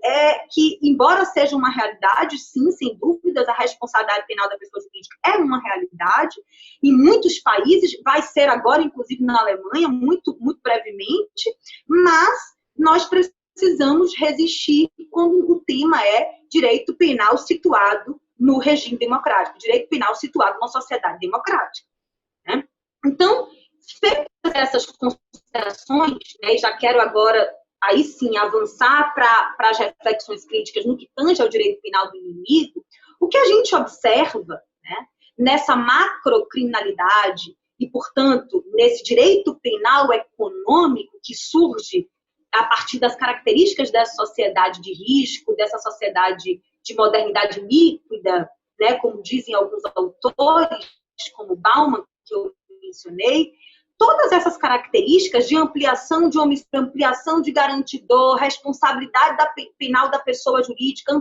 C: que, embora seja uma realidade, sim, sem dúvidas, a responsabilidade penal da pessoa jurídica é uma realidade, em muitos países, vai ser agora, inclusive na Alemanha, muito, muito brevemente, mas nós precisamos resistir quando o tema é direito penal situado no regime democrático, direito penal situado numa sociedade democrática, né? Então, feitas essas considerações, né, já quero agora, aí sim, avançar para as reflexões críticas no que tange ao direito penal do inimigo, o que a gente observa, né, nessa macrocriminalidade e, portanto, nesse direito penal econômico que surge a partir das características dessa sociedade de risco, dessa sociedade de modernidade líquida, né, como dizem alguns autores, como Bauman, que eu mencionei, todas essas características de ampliação de omissão, ampliação de garantidor, responsabilidade penal da pessoa jurídica,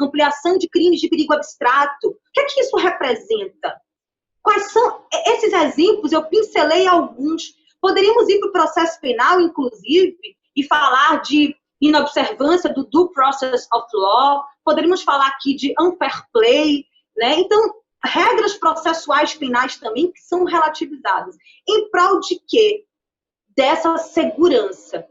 C: ampliação de crimes de perigo abstrato, o que é que isso representa? Quais são esses exemplos? Eu pincelei alguns. Poderíamos ir para o processo penal, inclusive, e falar de inobservância do due process of law, poderíamos falar aqui de unfair play, né? Então, regras processuais penais também que são relativizadas. Em prol de quê? Dessa segurança.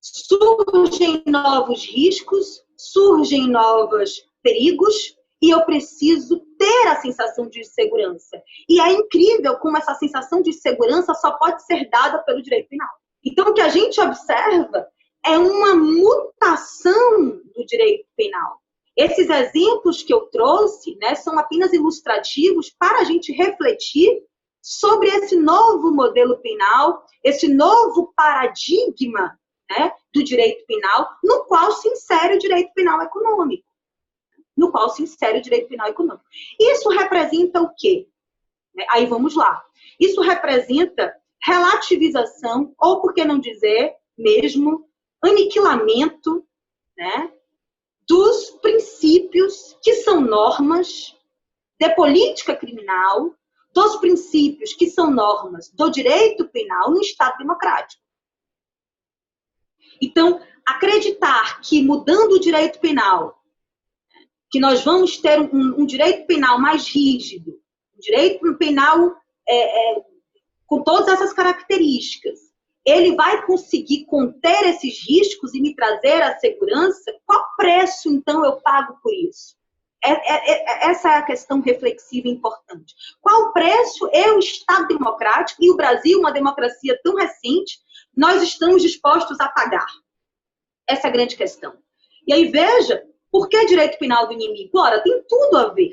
C: Surgem novos riscos, surgem novos perigos, e eu preciso conter a sensação de segurança. E é incrível como essa sensação de segurança só pode ser dada pelo direito penal. Então, o que a gente observa é uma mutação do direito penal. Esses exemplos que eu trouxe, né, são apenas ilustrativos para a gente refletir sobre esse novo modelo penal, esse novo paradigma, né, do direito penal, no qual se insere o direito penal econômico. Isso representa o quê? Aí vamos lá. Isso representa relativização, ou por que não dizer mesmo, aniquilamento, né, dos princípios que são normas de política criminal, dos princípios que são normas do direito penal no Estado democrático. Então, acreditar que mudando o direito penal, que nós vamos ter um direito penal mais rígido, um direito penal com todas essas características, ele vai conseguir conter esses riscos e me trazer a segurança? Qual preço, então, eu pago por isso? Essa é a questão reflexiva e importante. Qual preço eu, Estado democrático, e o Brasil, uma democracia tão recente, nós estamos dispostos a pagar? Essa é a grande questão. E aí, veja, por que direito penal do inimigo? Ora, tem tudo a ver.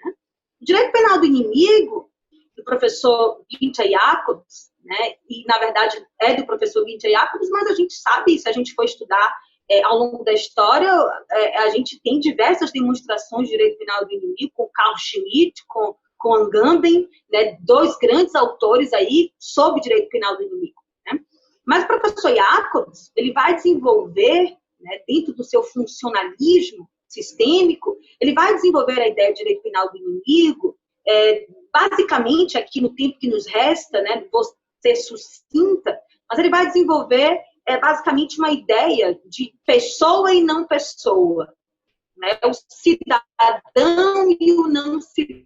C: Né? O direito penal do inimigo, do professor Guinther Jacobs, né? E, na verdade, é do professor Guinther Jacobs, mas a gente sabe, se a gente for estudar ao longo da história, a gente tem diversas demonstrações de direito penal do inimigo, com Carl Schmitt, com Agamben, né? Dois grandes autores aí sobre direito penal do inimigo. Né? Mas o professor Jacobs, ele vai desenvolver, né, dentro do seu funcionalismo sistêmico, ele vai desenvolver a ideia de direito penal do inimigo, basicamente, aqui no tempo que nos resta, né, vou ser sucinta, mas ele vai desenvolver basicamente uma ideia de pessoa e não pessoa, né? O cidadão e o não cidadão.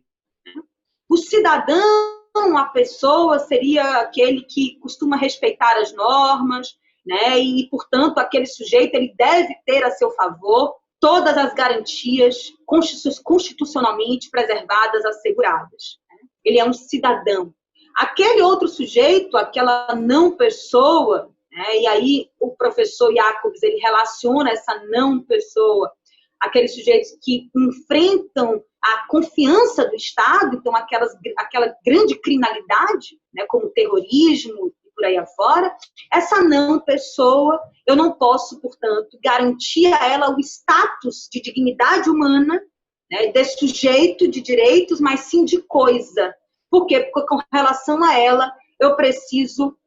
C: O cidadão, a pessoa, seria aquele que costuma respeitar as normas, né? E, portanto, aquele sujeito ele deve ter a seu favor todas as garantias constitucionalmente preservadas, asseguradas. Ele é um cidadão. Aquele outro sujeito, aquela não pessoa, né? E aí o professor Jacobs ele relaciona essa não pessoa, aqueles sujeitos que enfrentam a confiança do Estado, então aquela grande criminalidade, né, como terrorismo e por aí afora, essa não pessoa, eu não posso, portanto, garantir a ela o status de dignidade humana, né, de sujeito de direitos, mas sim de coisa. Por quê? Porque com relação a ela, eu preciso,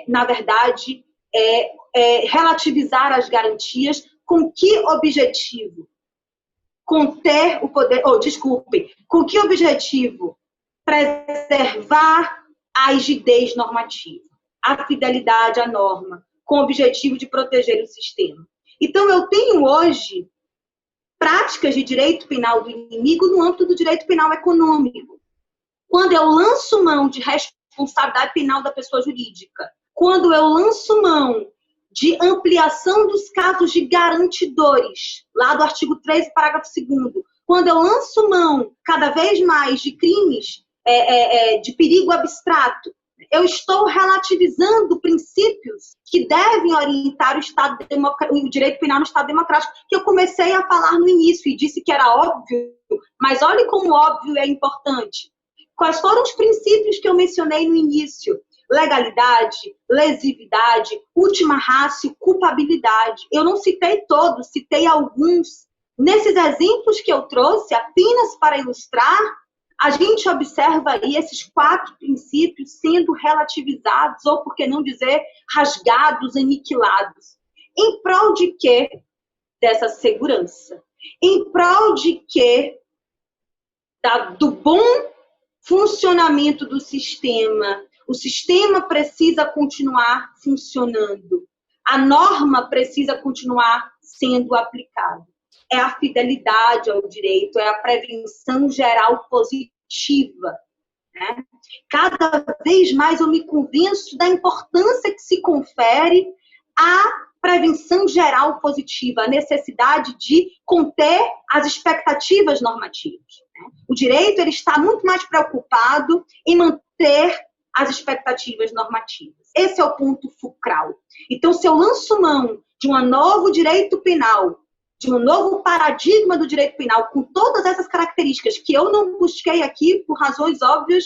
C: na verdade, relativizar as garantias. Com que objetivo? Conter o poder, com que objetivo? Preservar a rigidez normativa, a fidelidade à norma, com o objetivo de proteger o sistema. Então, eu tenho hoje práticas de direito penal do inimigo no âmbito do direito penal econômico. Quando eu lanço mão de responsabilidade penal da pessoa jurídica, quando eu lanço mão de ampliação dos casos de garantidores, lá do artigo 13, parágrafo 2º, quando eu lanço mão cada vez mais de crimes de perigo abstrato, eu estou relativizando princípios que devem orientar o direito penal no Estado democrático, que eu comecei a falar no início e disse que era óbvio, mas olhe como óbvio é importante. Quais foram os princípios que eu mencionei no início? Legalidade, lesividade, última ratio, culpabilidade. Eu não citei todos, citei alguns. Nesses exemplos que eu trouxe, apenas para ilustrar, a gente observa aí esses 4 princípios sendo relativizados, ou por que não dizer, rasgados, aniquilados. Em prol de quê? Dessa segurança. Em prol de quê? Do bom funcionamento do sistema. O sistema precisa continuar funcionando. A norma precisa continuar sendo aplicada. É a fidelidade ao direito, é a prevenção geral positiva. Né? Cada vez mais eu me convenço da importância que se confere à prevenção geral positiva, a necessidade de conter as expectativas normativas. O direito ele está muito mais preocupado em manter as expectativas normativas. Esse é o ponto fulcral. Então, se eu lanço mão de um novo direito penal, de um novo paradigma do direito penal, com todas essas características que eu não busquei aqui, por razões óbvias,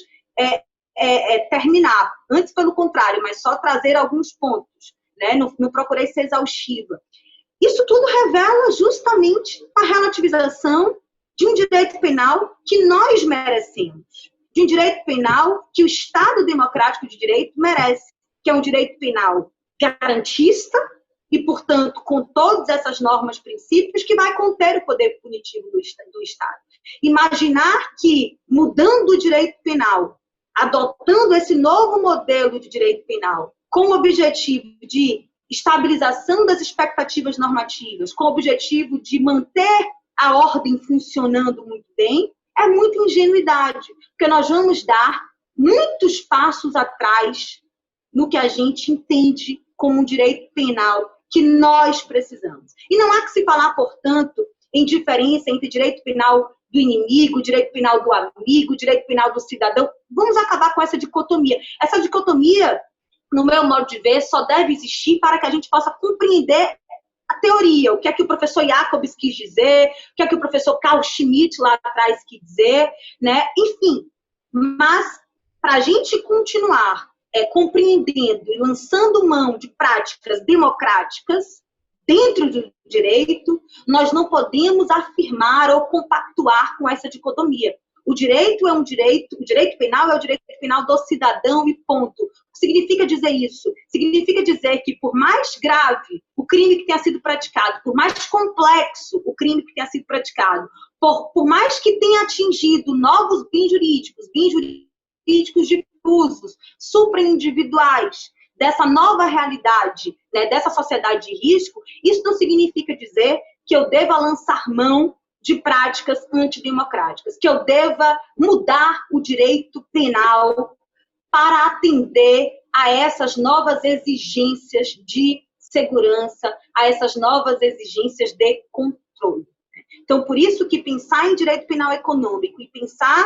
C: terminar. Antes, pelo contrário, mas só trazer alguns pontos. Né? Não procurei ser exaustiva. Isso tudo revela justamente a relativização de um direito penal que nós merecemos. De um direito penal que o Estado democrático de direito merece, que é um direito penal garantista e, portanto, com todas essas normas, princípios, que vai conter o poder punitivo do Estado. Imaginar que, mudando o direito penal, adotando esse novo modelo de direito penal, com o objetivo de estabilização das expectativas normativas, com o objetivo de manter a ordem funcionando muito bem, é muita ingenuidade, porque nós vamos dar muitos passos atrás no que a gente entende como um direito penal que nós precisamos. E não há que se falar, portanto, em diferença entre direito penal do inimigo, direito penal do amigo, direito penal do cidadão. Vamos acabar com essa dicotomia. Essa dicotomia, no meu modo de ver, só deve existir para que a gente possa compreender a teoria, o que é que o professor Jacobs quis dizer, o que é que o professor Carl Schmitt lá atrás quis dizer, né? Enfim, mas para a gente continuar compreendendo e lançando mão de práticas democráticas dentro do direito, nós não podemos afirmar ou compactuar com essa dicotomia. O direito é um direito, o direito penal é o direito penal do cidadão e ponto. O que significa dizer isso? Significa dizer que por mais grave o crime que tenha sido praticado, por mais complexo o crime que tenha sido praticado, por mais que tenha atingido novos bens jurídicos difusos, supraindividuais, dessa nova realidade, né, dessa sociedade de risco, isso não significa dizer que eu deva lançar mão de práticas antidemocráticas, que eu deva mudar o direito penal para atender a essas novas exigências de segurança, a essas novas exigências de controle. Então, por isso que pensar em direito penal econômico e pensar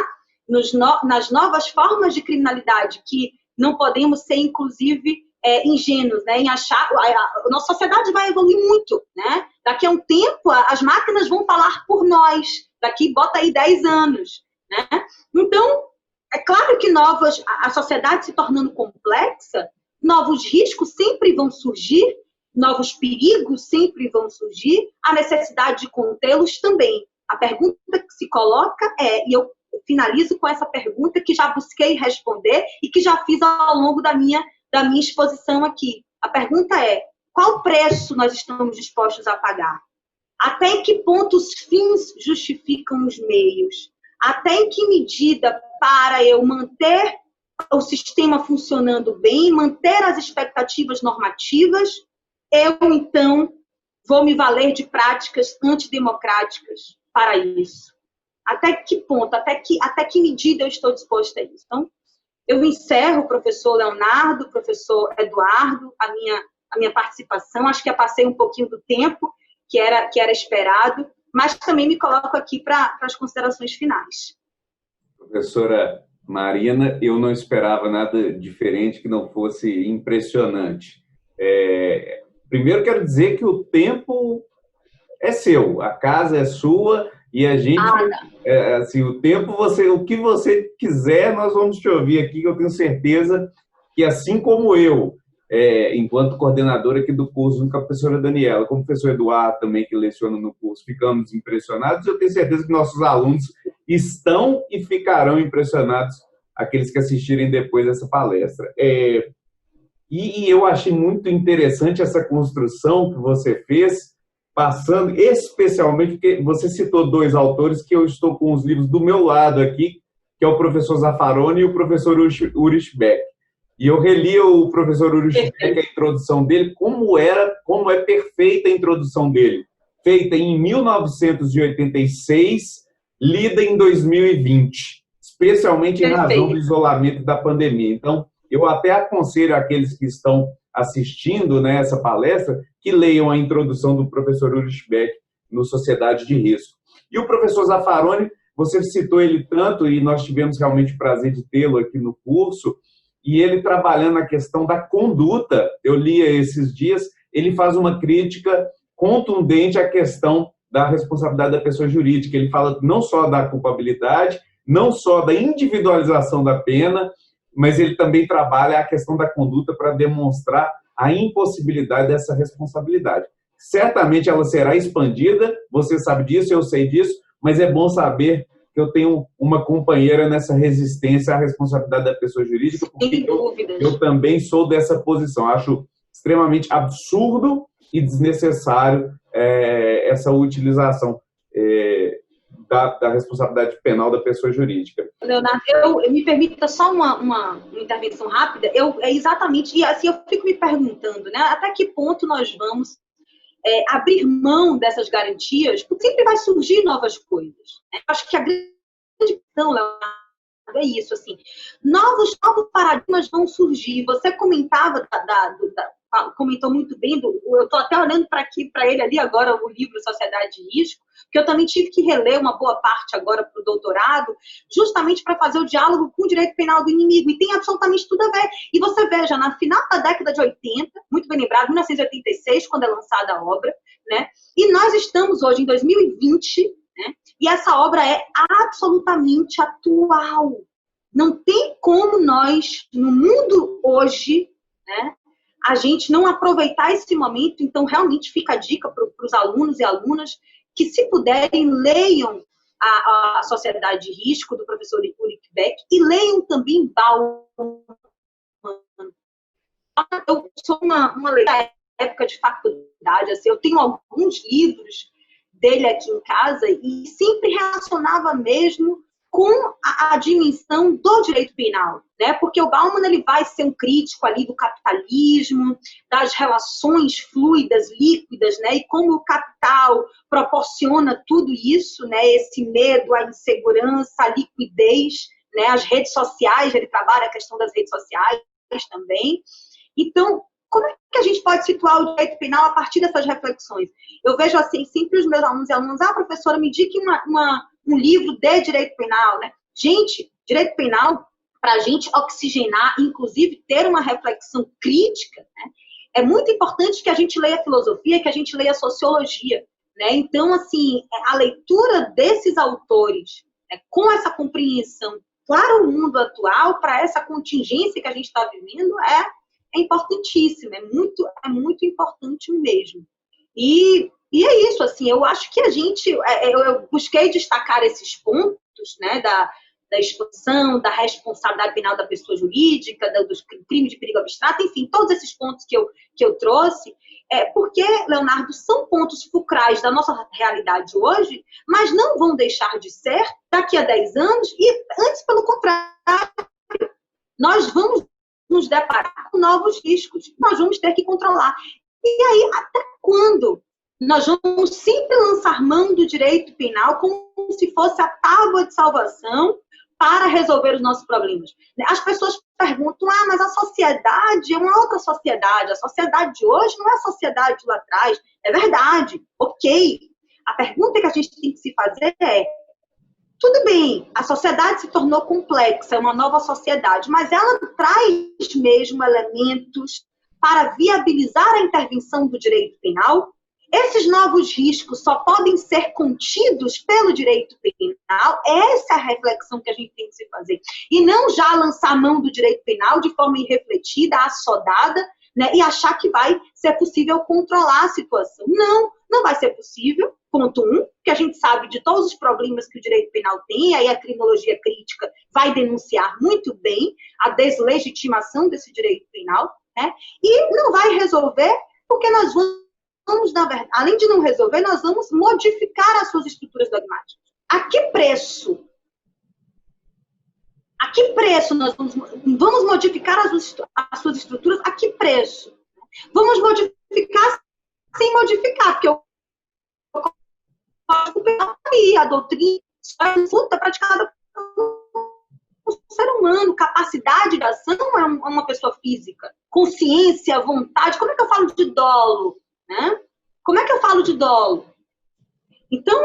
C: nas novas formas de criminalidade, que não podemos ser, inclusive, ingênuos, né, em achar... A nossa sociedade vai evoluir muito, né? Daqui a um tempo, as máquinas vão falar por nós. Daqui, bota aí 10 anos, né? Então, é claro que a sociedade se tornando complexa, novos riscos sempre vão surgir, novos perigos sempre vão surgir, a necessidade de contê-los também. A pergunta que se coloca e eu finalizo com essa pergunta que já busquei responder e que já fiz ao longo da minha exposição aqui. A pergunta é: qual preço nós estamos dispostos a pagar? Até que ponto os fins justificam os meios? Até em que medida, para eu manter o sistema funcionando bem, manter as expectativas normativas, eu, então, vou me valer de práticas antidemocráticas para isso? Até que ponto, até que medida eu estou disposta a isso? Então, eu encerro, professor Leonardo, professor Eduardo, a minha participação. Acho que eu passei um pouquinho do tempo que era esperado, mas também me coloco aqui para as considerações finais.
A: Professora Marina, eu não esperava nada diferente que não fosse impressionante. Primeiro, quero dizer que o tempo é seu, a casa é sua e a gente, assim, o tempo, o que você quiser, nós vamos te ouvir aqui, que eu tenho certeza que, assim como eu, enquanto coordenadora aqui do curso, junto com a professora Daniela, como o professor Eduardo também, que leciona no curso, ficamos impressionados, eu tenho certeza que nossos alunos estão e ficarão impressionados, aqueles que assistirem depois dessa palestra. E eu achei muito interessante essa construção que você fez, passando, especialmente, porque você citou 2 autores que eu estou com os livros do meu lado aqui, que é o professor Zaffaroni e o professor Ulrich Beck. E eu reli o professor Ulrich Beck, a introdução dele, como é perfeita a introdução dele. Feita em 1986, lida em 2020, especialmente em razão do isolamento da pandemia. Então, eu até aconselho aqueles que estão assistindo, né, essa palestra, que leiam a introdução do professor Ulrich Beck no Sociedade de Risco. E o professor Zaffaroni você citou ele tanto, e nós tivemos realmente o prazer de tê-lo aqui no curso, e ele trabalhando a questão da conduta, eu li esses dias, ele faz uma crítica contundente à questão da responsabilidade da pessoa jurídica. Ele fala não só da culpabilidade, não só da individualização da pena, mas ele também trabalha a questão da conduta para demonstrar a impossibilidade dessa responsabilidade. Certamente ela será expandida, você sabe disso, eu sei disso, mas é bom saber que eu tenho uma companheira nessa resistência à responsabilidade da pessoa jurídica, porque eu também sou dessa posição. Acho extremamente absurdo e desnecessário essa utilização da responsabilidade penal da pessoa jurídica.
C: Leonardo, me permita só uma intervenção rápida. Exatamente, e assim eu fico me perguntando, né, até que ponto nós vamos abrir mão dessas garantias, porque sempre vai surgir novas coisas. Né? Acho que a grande questão, Leonardo, é isso, assim, novos paradigmas vão surgir. Você comentava comentou muito bem, eu estou até olhando para ele ali agora, o livro Sociedade de Risco, que eu também tive que reler uma boa parte agora para o doutorado, justamente para fazer o diálogo com o direito penal do inimigo, e tem absolutamente tudo a ver. E você veja, na final da década de 80, muito bem lembrado, 1986, quando é lançada a obra, né? E nós estamos hoje em 2020, né? E essa obra é absolutamente atual. Não tem como nós, no mundo hoje, né, a gente não aproveitar esse momento. Então, realmente fica a dica para os alunos e alunas que, se puderem, leiam a Sociedade de Risco, do professor Ulrich Beck, e leiam também Bauman. Eu sou uma leitora da época de faculdade, assim, eu tenho alguns livros dele aqui em casa e sempre relacionava mesmo com a dimensão do direito penal, né? Porque o Bauman ele vai ser um crítico ali do capitalismo, das relações fluidas, líquidas, né? E como o capital proporciona tudo isso, né? Esse medo, a insegurança, a liquidez, né? As redes sociais, ele trabalha a questão das redes sociais também. Então, como é que a gente pode situar o direito penal a partir dessas reflexões? Eu vejo assim, sempre os meus alunos e alunas, professora, me indique um livro de direito penal, né? Gente, direito penal, para a gente oxigenar, inclusive ter uma reflexão crítica, né? É muito importante que a gente leia filosofia, que a gente leia sociologia, né? Então, assim, a leitura desses autores, né, com essa compreensão para o mundo atual, para essa contingência que a gente está vivendo, é importantíssimo, é muito importante mesmo. E é isso, assim, eu acho que a gente, eu busquei destacar esses pontos, né, da expansão, da responsabilidade penal da pessoa jurídica, dos crimes de perigo abstrato, enfim, todos esses pontos que eu trouxe, porque, Leonardo, são pontos fulcrais da nossa realidade hoje, mas não vão deixar de ser daqui a 10 anos, e antes, pelo contrário, nós vamos nos deparar com novos riscos, nós vamos ter que controlar. E aí, até quando nós vamos sempre lançar mão do direito penal como se fosse a tábua de salvação para resolver os nossos problemas? As pessoas perguntam, mas a sociedade é uma outra sociedade, a sociedade de hoje não é a sociedade de lá atrás. É verdade, ok. A pergunta que a gente tem que se fazer é, tudo bem, a sociedade se tornou complexa, é uma nova sociedade, mas ela traz mesmo elementos para viabilizar a intervenção do direito penal? Esses novos riscos só podem ser contidos pelo direito penal? Essa é a reflexão que a gente tem que se fazer. E não já lançar mão do direito penal de forma irrefletida, assodada, né, e achar que vai ser possível controlar a situação. Não vai ser possível. Ponto 1, que a gente sabe de todos os problemas que o direito penal tem, aí a criminologia crítica vai denunciar muito bem a deslegitimação desse direito penal, né? E não vai resolver porque nós vamos, na verdade, além de não resolver, nós vamos modificar as suas estruturas dogmáticas. A que preço? A que preço nós vamos modificar as suas estruturas? A que preço? Vamos modificar sem modificar, porque a doutrina é praticada por um ser humano, capacidade de ação é uma pessoa física, consciência, vontade. Como é que eu falo de dolo? Né? Como é que eu falo de dolo? Então,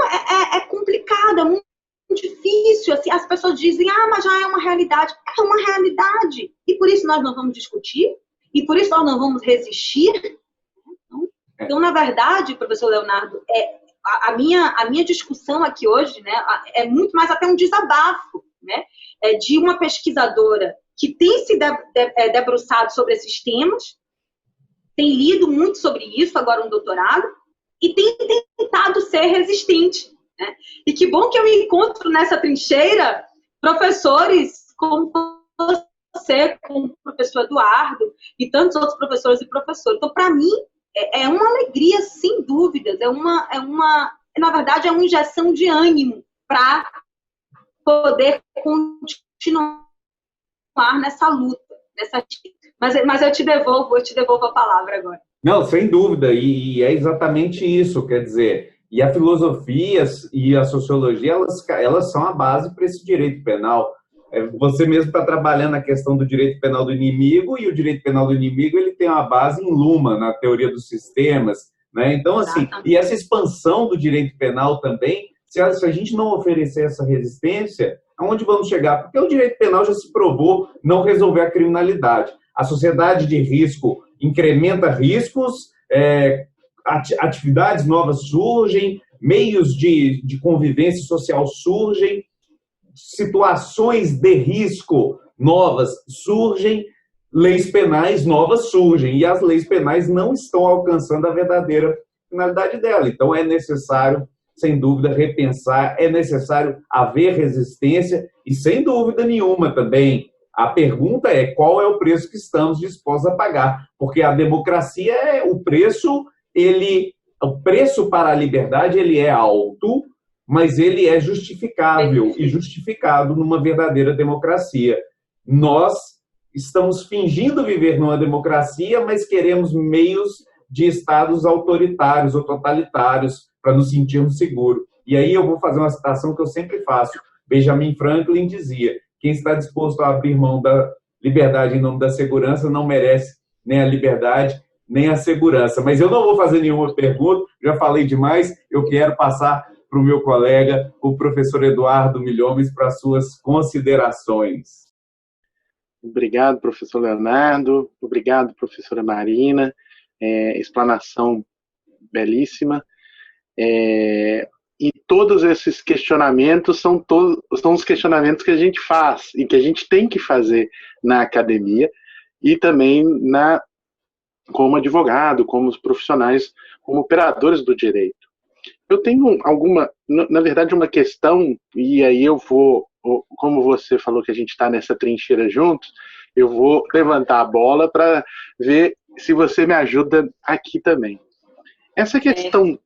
C: é complicado, é muito difícil, assim, as pessoas dizem, mas já é uma realidade. É uma realidade. E por isso nós não vamos discutir? E por isso nós não vamos resistir? Então, na verdade, professor Leonardo, a minha discussão aqui hoje, né, é muito mais até um desabafo, né, de uma pesquisadora que tem se debruçado sobre esses temas, tem lido muito sobre isso, agora um doutorado, e tem tentado ser resistente. Né? E que bom que eu encontro nessa trincheira professores como você, como o professor Eduardo, e tantos outros professores e professoras. Então, para mim, é uma alegria, sem dúvidas, na verdade, é uma injeção de ânimo para poder continuar nessa luta, mas eu te devolvo a palavra agora.
A: Não, sem dúvida, e é exatamente isso, quer dizer, e a filosofia e a sociologia, elas são a base para esse direito penal. Você mesmo está trabalhando a questão do direito penal do inimigo, e o direito penal do inimigo ele tem uma base em Luhmann, na teoria dos sistemas, né? Então, assim, e essa expansão do direito penal também, se a gente não oferecer essa resistência, aonde vamos chegar? Porque o direito penal já se provou não resolver a criminalidade. A sociedade de risco incrementa riscos, atividades novas surgem, meios de convivência social surgem, situações de risco novas surgem, leis penais novas surgem, e as leis penais não estão alcançando a verdadeira finalidade dela. Então, é necessário, sem dúvida, repensar, é necessário haver resistência, e sem dúvida nenhuma também, a pergunta é qual é o preço que estamos dispostos a pagar, porque a democracia, o preço para a liberdade ele é alto, mas ele é justificável e justificado numa verdadeira democracia. Nós estamos fingindo viver numa democracia, mas queremos meios de estados autoritários ou totalitários para nos sentirmos seguros. E aí eu vou fazer uma citação que eu sempre faço. Benjamin Franklin dizia: quem está disposto a abrir mão da liberdade em nome da segurança não merece nem a liberdade, nem a segurança. Mas eu não vou fazer nenhuma pergunta, já falei demais, eu quero passar para o meu colega, o professor Eduardo Milhomes, para suas considerações.
B: Obrigado, professor Leonardo. Obrigado, professora Marina. Explanação belíssima. E todos esses questionamentos são os questionamentos que a gente faz e que a gente tem que fazer na academia e também como advogado, como os profissionais, como operadores do direito. Eu tenho na verdade, uma questão, e aí eu vou, como você falou que a gente está nessa trincheira juntos, eu vou levantar a bola para ver se você me ajuda aqui também. Essa questão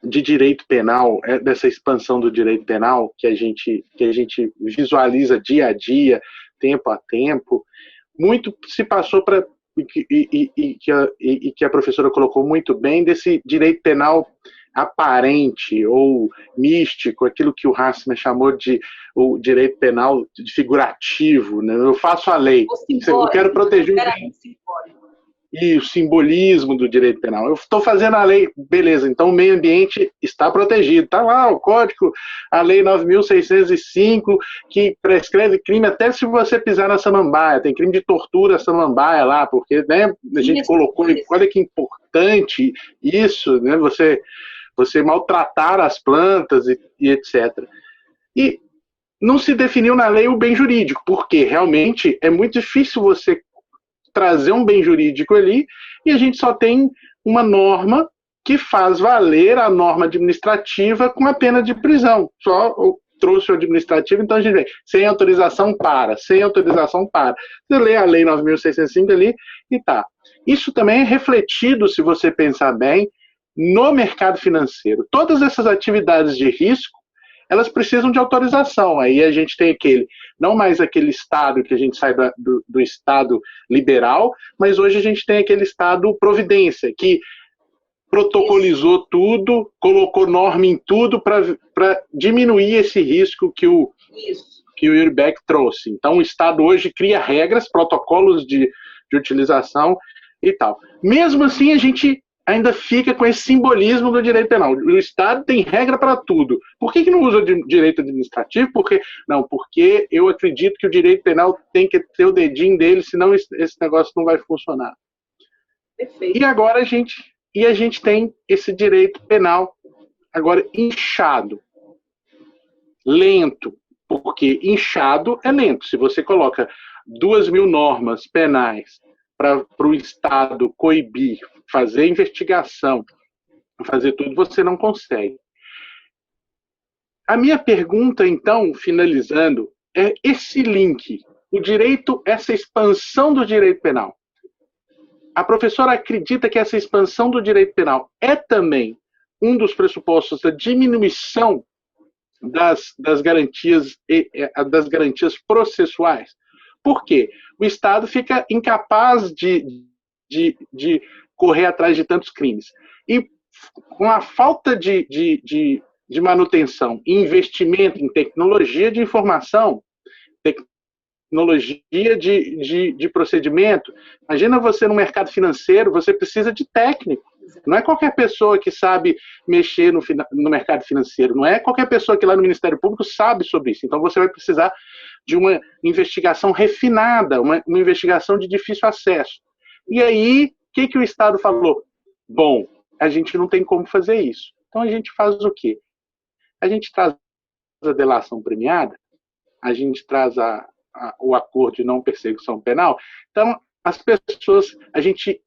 B: de direito penal, dessa expansão do direito penal que a gente visualiza dia a dia, tempo a tempo, muito se passou para e que a professora colocou muito bem desse direito penal aparente ou místico, aquilo que o Hassman chamou de o direito penal figurativo, né? Eu faço a lei, eu quero proteger o simbolismo do direito penal. Eu estou fazendo a lei, beleza, então o meio ambiente está protegido. Está lá o código, a lei 9.605, que prescreve crime até se você pisar na samambaia. Tem crime de tortura samambaia lá, porque, né, a gente colocou, olha que importante isso, né, você maltratar as plantas e etc. E não se definiu na lei o bem jurídico, porque realmente é muito difícil você trazer um bem jurídico ali, e a gente só tem uma norma que faz valer a norma administrativa com a pena de prisão. Só trouxe o administrativo, então a gente vê, sem autorização para. Você lê a lei 9.605 ali e tá. Isso também é refletido, se você pensar bem, no mercado financeiro. Todas essas atividades de risco, elas precisam de autorização. Aí a gente tem não mais aquele Estado que a gente sai do Estado liberal, mas hoje a gente tem aquele Estado providência, que protocolizou tudo, colocou norma em tudo para diminuir esse risco que o Urbeck trouxe. Então o Estado hoje cria regras, protocolos de utilização e tal. Mesmo assim, a gente ainda fica com esse simbolismo do direito penal. O Estado tem regra para tudo. Por que não usa direito administrativo? Porque eu acredito que o direito penal tem que ter o dedinho dele, senão esse negócio não vai funcionar.
C: Perfeito.
B: E agora a gente tem esse direito penal agora inchado, lento, porque inchado é lento. Se você coloca 2.000 normas penais para o Estado coibir, fazer investigação, fazer tudo, você não consegue. A minha pergunta, então, finalizando, é esse link, o direito, essa expansão do direito penal. A professora acredita que essa expansão do direito penal é também um dos pressupostos da diminuição das garantias processuais? Por quê? O Estado fica incapaz de correr atrás de tantos crimes. E com a falta de manutenção e investimento em tecnologia de informação, tecnologia de procedimento, imagina você no mercado financeiro, você precisa de técnico. Não é qualquer pessoa que sabe mexer no mercado financeiro, não é qualquer pessoa que lá no Ministério Público sabe sobre isso. Então você vai precisar de uma investigação refinada, uma investigação de difícil acesso. E aí, o que o Estado falou? Bom, a gente não tem como fazer isso. Então a gente faz o quê? A gente traz a delação premiada, a gente traz o acordo de não perseguição penal. Então, as pessoas, a gente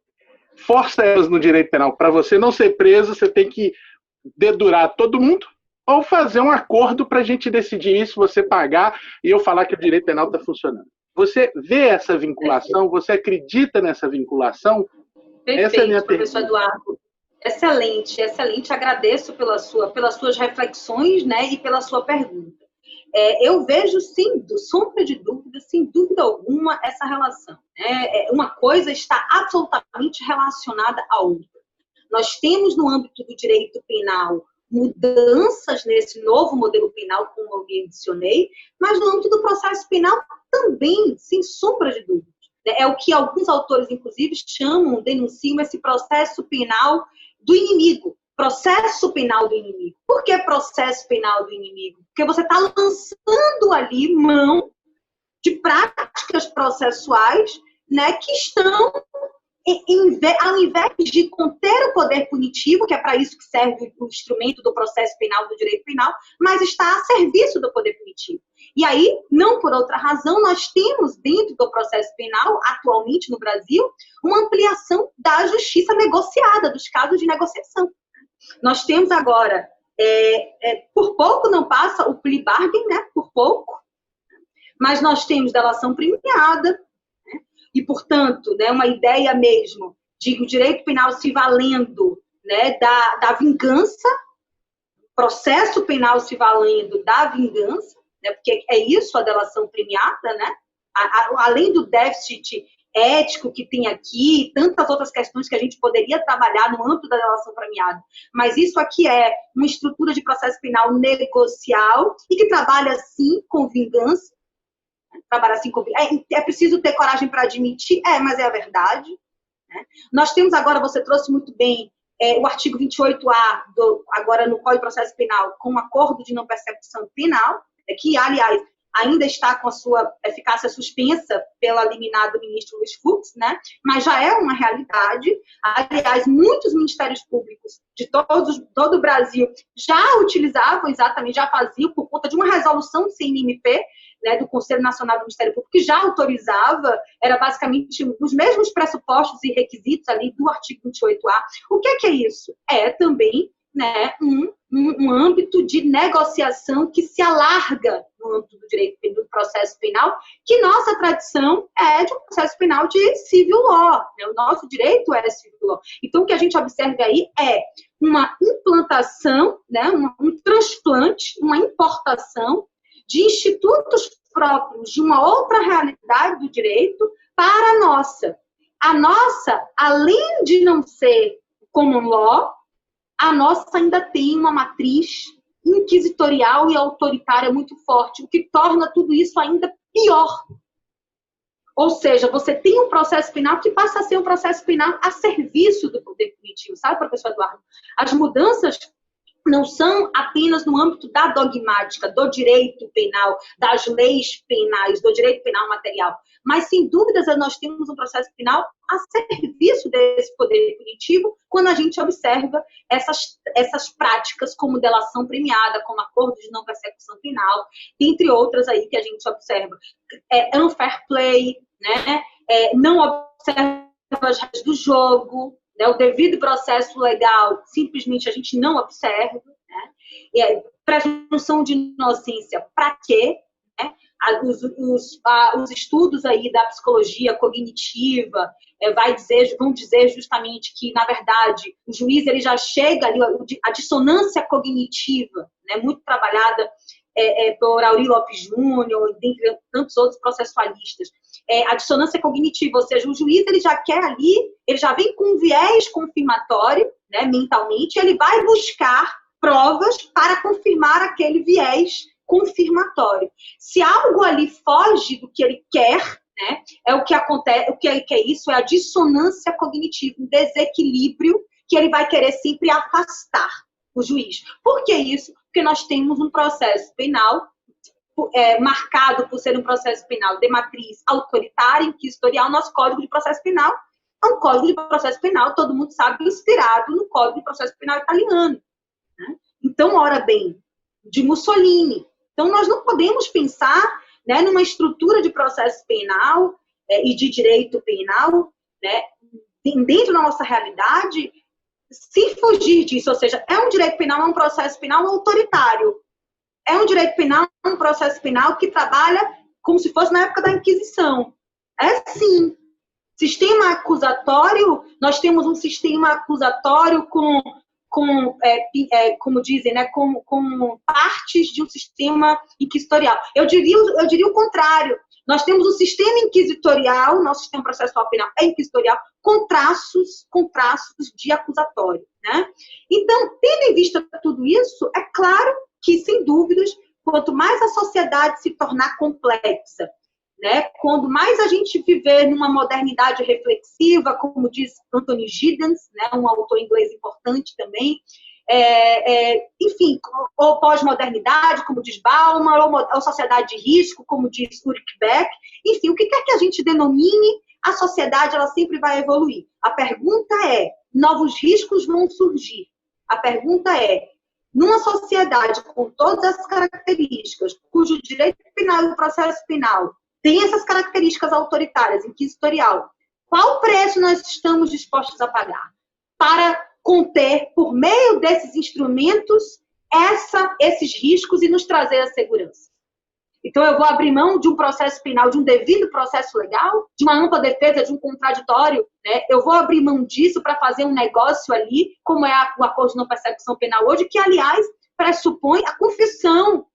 B: força elas no direito penal. Para você não ser preso, você tem que dedurar todo mundo ou fazer um acordo para a gente decidir isso, você pagar e eu falar que o direito penal está funcionando. Você vê essa vinculação? Você acredita nessa vinculação?
C: Perfeito,
B: essa é a minha
C: professor Eduardo. Excelente, excelente. Agradeço pelas suas reflexões, né, e pela sua pergunta. Eu vejo, sem sombra de dúvida, sem dúvida alguma, essa relação. Uma coisa está absolutamente relacionada à outra. Nós temos, no âmbito do direito penal, mudanças nesse novo modelo penal, como eu mencionei, mas no âmbito do processo penal também, sem sombra de dúvida. É o que alguns autores, inclusive, denunciam esse processo penal do inimigo. Processo penal do inimigo. Por que processo penal do inimigo? Porque você está lançando ali mão de práticas processuais, né, que estão, ao invés de conter o poder punitivo, que é para isso que serve o instrumento do processo penal, do direito penal, mas está a serviço do poder punitivo. E aí, não por outra razão, nós temos dentro do processo penal, atualmente no Brasil, uma ampliação da justiça negociada, dos casos de negociação. Nós temos agora, por pouco não passa o plea bargain, né? Por pouco, mas nós temos delação premiada, né? E, portanto, né, uma ideia mesmo de o direito penal se valendo, né, da vingança, processo penal se valendo da vingança, né? Porque é isso a delação premiada, né? Além do déficit ético que tem aqui, e tantas outras questões que a gente poderia trabalhar no âmbito da delação premiada. Mas isso aqui é uma estrutura de processo penal negocial e que trabalha, sim, com vingança. Trabalha assim com vingança. É preciso ter coragem para admitir, mas é a verdade. Né? Nós temos agora, você trouxe muito bem, o artigo 28A, agora no Código de Processo Penal, com um acordo de não persecução penal, que, aliás, ainda está com a sua eficácia suspensa pela liminar do ministro Luiz Fux, né? Mas já é uma realidade. Aliás, muitos ministérios públicos de todo o Brasil já utilizavam exatamente, já faziam, por conta de uma resolução do CNMP, né, do Conselho Nacional do Ministério Público, que já autorizava, era basicamente os mesmos pressupostos e requisitos ali do artigo 28A. O que é isso? É também, né, um âmbito de negociação que se alarga no âmbito do direito do processo penal, que nossa tradição é de um processo penal de civil law, né? O nosso direito é civil law. Então, o que a gente observa aí é uma implantação, né, um transplante, uma importação de institutos próprios de uma outra realidade do direito para a nossa. A nossa, além de não ser common law, a nossa ainda tem uma matriz inquisitorial e autoritária muito forte, o que torna tudo isso ainda pior. Ou seja, você tem um processo penal que passa a ser um processo penal a serviço do poder punitivo, sabe, professor Eduardo? As mudanças não são apenas no âmbito da dogmática, do direito penal, das leis penais, do direito penal material, mas, sem dúvidas, nós temos um processo penal a serviço desse poder punitivo quando a gente observa essas práticas como delação premiada, como acordo de não persecução penal, entre outras aí que a gente observa. Unfair play, né? Não observa as regras do jogo, né? O devido processo legal, simplesmente a gente não observa, né? Presunção de inocência, para quê? Né? Os estudos aí da psicologia cognitiva vão dizer justamente que, na verdade, o juiz ele já chega ali, a dissonância cognitiva, né, muito trabalhada por Aurí Lopes Júnior, dentre tantos outros processualistas, a dissonância cognitiva, ou seja, o juiz ele já quer ali, ele já vem com um viés confirmatório, né, mentalmente, ele vai buscar provas para confirmar aquele viés confirmatório. Se algo ali foge do que ele quer, né, o que acontece, o que é isso? É a dissonância cognitiva, um desequilíbrio que ele vai querer sempre afastar o juiz. Por que isso? Porque nós temos um processo penal marcado por ser um processo penal de matriz autoritária, inquisitorial. Nosso Código de Processo Penal é um Código de Processo Penal, todo mundo sabe, inspirado no Código de Processo Penal italiano, né? Então, ora bem, de Mussolini. Então, nós não podemos pensar, né, numa estrutura de processo penal e de direito penal, né, dentro da nossa realidade, se fugir disso. Ou seja, é um direito penal, é um processo penal autoritário. É um direito penal, um processo penal que trabalha como se fosse na época da Inquisição. É sim. Sistema acusatório, nós temos um sistema acusatório como dizem, né, com partes de um sistema inquisitorial. Eu diria o contrário. Nós temos um sistema inquisitorial, nosso sistema processual penal é inquisitorial, com traços de acusatório, né? Então, tendo em vista tudo isso, é claro que, sem dúvidas, quanto mais a sociedade se tornar complexa, né, quando mais a gente viver numa modernidade reflexiva, como diz Anthony Giddens, né, um autor inglês importante também, enfim, ou pós-modernidade, como diz Bauman, ou sociedade de risco, como diz Ulrich Beck, enfim, o que quer que a gente denomine, a sociedade ela sempre vai evoluir. A pergunta é, novos riscos vão surgir. A pergunta é, numa sociedade com todas essas características, cujo direito penal e o processo penal tem essas características autoritárias, inquisitorial, qual preço nós estamos dispostos a pagar para conter, por meio desses instrumentos, esses riscos e nos trazer a segurança? Então, eu vou abrir mão de um processo penal, de um devido processo legal, de uma ampla defesa, de um contraditório, né? Eu vou abrir mão disso para fazer um negócio ali, como é o acordo de não persecução penal hoje, que, aliás, pressupõe a confissão.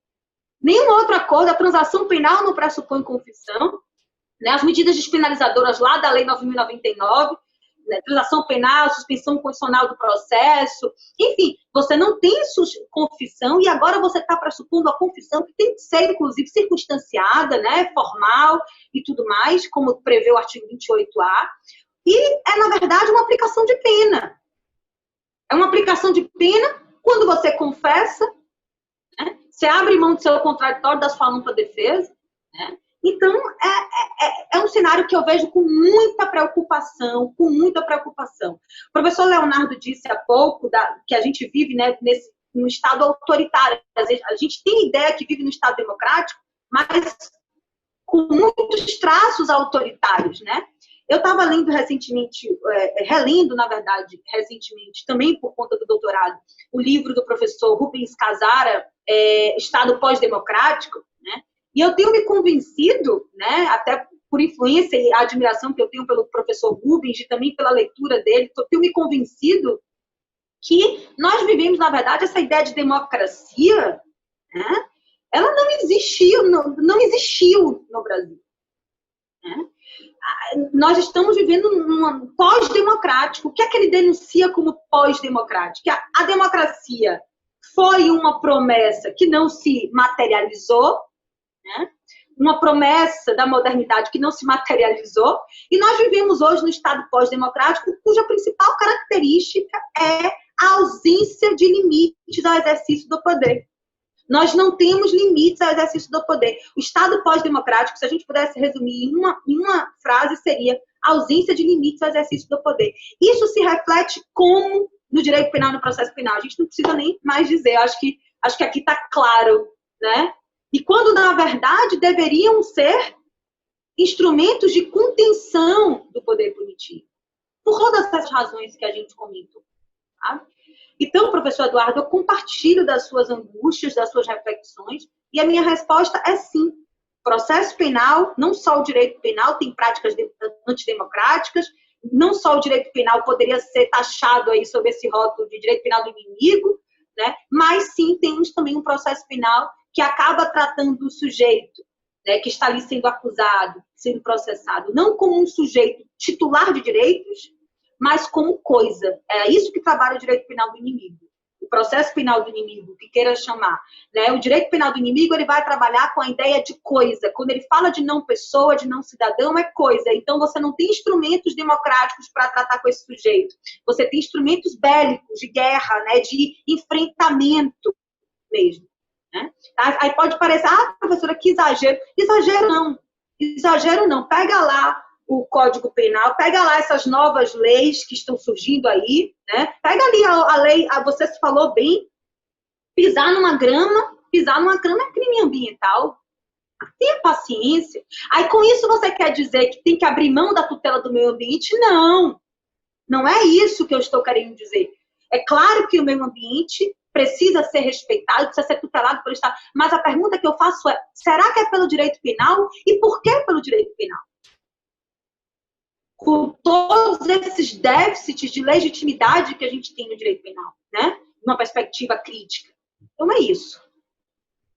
C: Nenhum outro acordo, a transação penal não pressupõe confissão, né? As medidas despenalizadoras lá da Lei 9.099, né? Transação penal, suspensão condicional do processo, enfim, você não tem confissão e agora você está pressupondo a confissão que tem que ser, inclusive, circunstanciada, né? Formal e tudo mais, como prevê o artigo 28A, e na verdade, uma aplicação de pena. É uma aplicação de pena quando você confessa, né? Você abre mão do seu contraditório, da sua ampla defesa, né? Então, é um cenário que eu vejo com muita preocupação, O professor Leonardo disse há pouco que a gente vive, né, num estado autoritário. A gente tem ideia que vive no estado democrático, mas com muitos traços autoritários, né? Eu estava lendo recentemente, relendo, na verdade, recentemente, também por conta do doutorado, o livro do professor Rubens Casara, Estado Pós-Democrático, né? E eu tenho me convencido, né, até por influência e admiração que eu tenho pelo professor Rubens e também pela leitura dele, eu tenho me convencido que nós vivemos, na verdade, essa ideia de democracia, né, ela não existiu no Brasil, né? Nós estamos vivendo um pós-democrático. O que é que ele denuncia como pós-democrático? A democracia foi uma promessa que não se materializou, né? uma promessa da modernidade que não se materializou, e nós vivemos hoje no Estado pós-democrático, cuja principal característica é a ausência de limites ao exercício do poder. Nós não temos limites ao exercício do poder. O Estado pós-democrático, se a gente pudesse resumir em uma frase, seria a ausência de limites ao exercício do poder. Isso se reflete como no direito penal e no processo penal. A gente não precisa nem mais dizer, acho que aqui está claro, né? E quando, na verdade, deveriam ser instrumentos de contenção do poder punitivo. Por todas essas razões que a gente comentou. Tá? Então, professor Eduardo, eu compartilho das suas angústias, das suas reflexões, e a minha resposta é sim. Processo penal, não só o direito penal, tem práticas antidemocráticas, não só o direito penal poderia ser taxado aí sob esse rótulo de direito penal do inimigo, né? Mas sim, temos também um processo penal que acaba tratando o sujeito, né, que está ali sendo acusado, sendo processado, não como um sujeito titular de direitos, mas como coisa. É isso que trabalha o direito penal do inimigo. O processo penal do inimigo, que queira chamar. Né? O direito penal do inimigo, ele vai trabalhar com a ideia de coisa. Quando ele fala de não pessoa, de não cidadão, é coisa. Então, você não tem instrumentos democráticos para tratar com esse sujeito. Você tem instrumentos bélicos, de guerra, né? De enfrentamento mesmo. Né? Aí pode parecer, professora, que exagero. Exagero não. Pega lá o Código Penal, pega lá essas novas leis que estão surgindo aí, né? Pega ali a lei, você falou bem, pisar numa grama é crime ambiental. Tenha paciência. Aí com isso você quer dizer que tem que abrir mão da tutela do meio ambiente? Não. Não é isso que eu estou querendo dizer. É claro que o meio ambiente precisa ser respeitado, precisa ser tutelado pelo Estado, mas a pergunta que eu faço é, será que é pelo direito penal? E por que pelo direito penal? Com todos esses déficits de legitimidade que a gente tem no direito penal, né? Uma perspectiva crítica. Então é isso.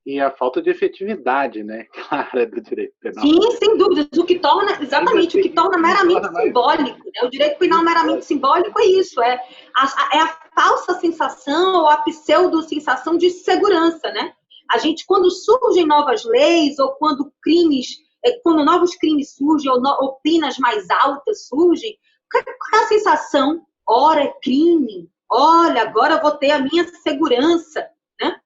B: E a falta de efetividade, né, clara do direito penal.
C: Sim, sem dúvidas. O que torna meramente simbólico. Né? O direito penal meramente simbólico é isso. É a falsa sensação ou a pseudo-sensação de segurança, né? A gente, quando surgem novas leis ou quando novos crimes surgem ou penas mais altas surgem, qual é a sensação? Ora, é crime. Olha, agora eu vou ter a minha segurança, né?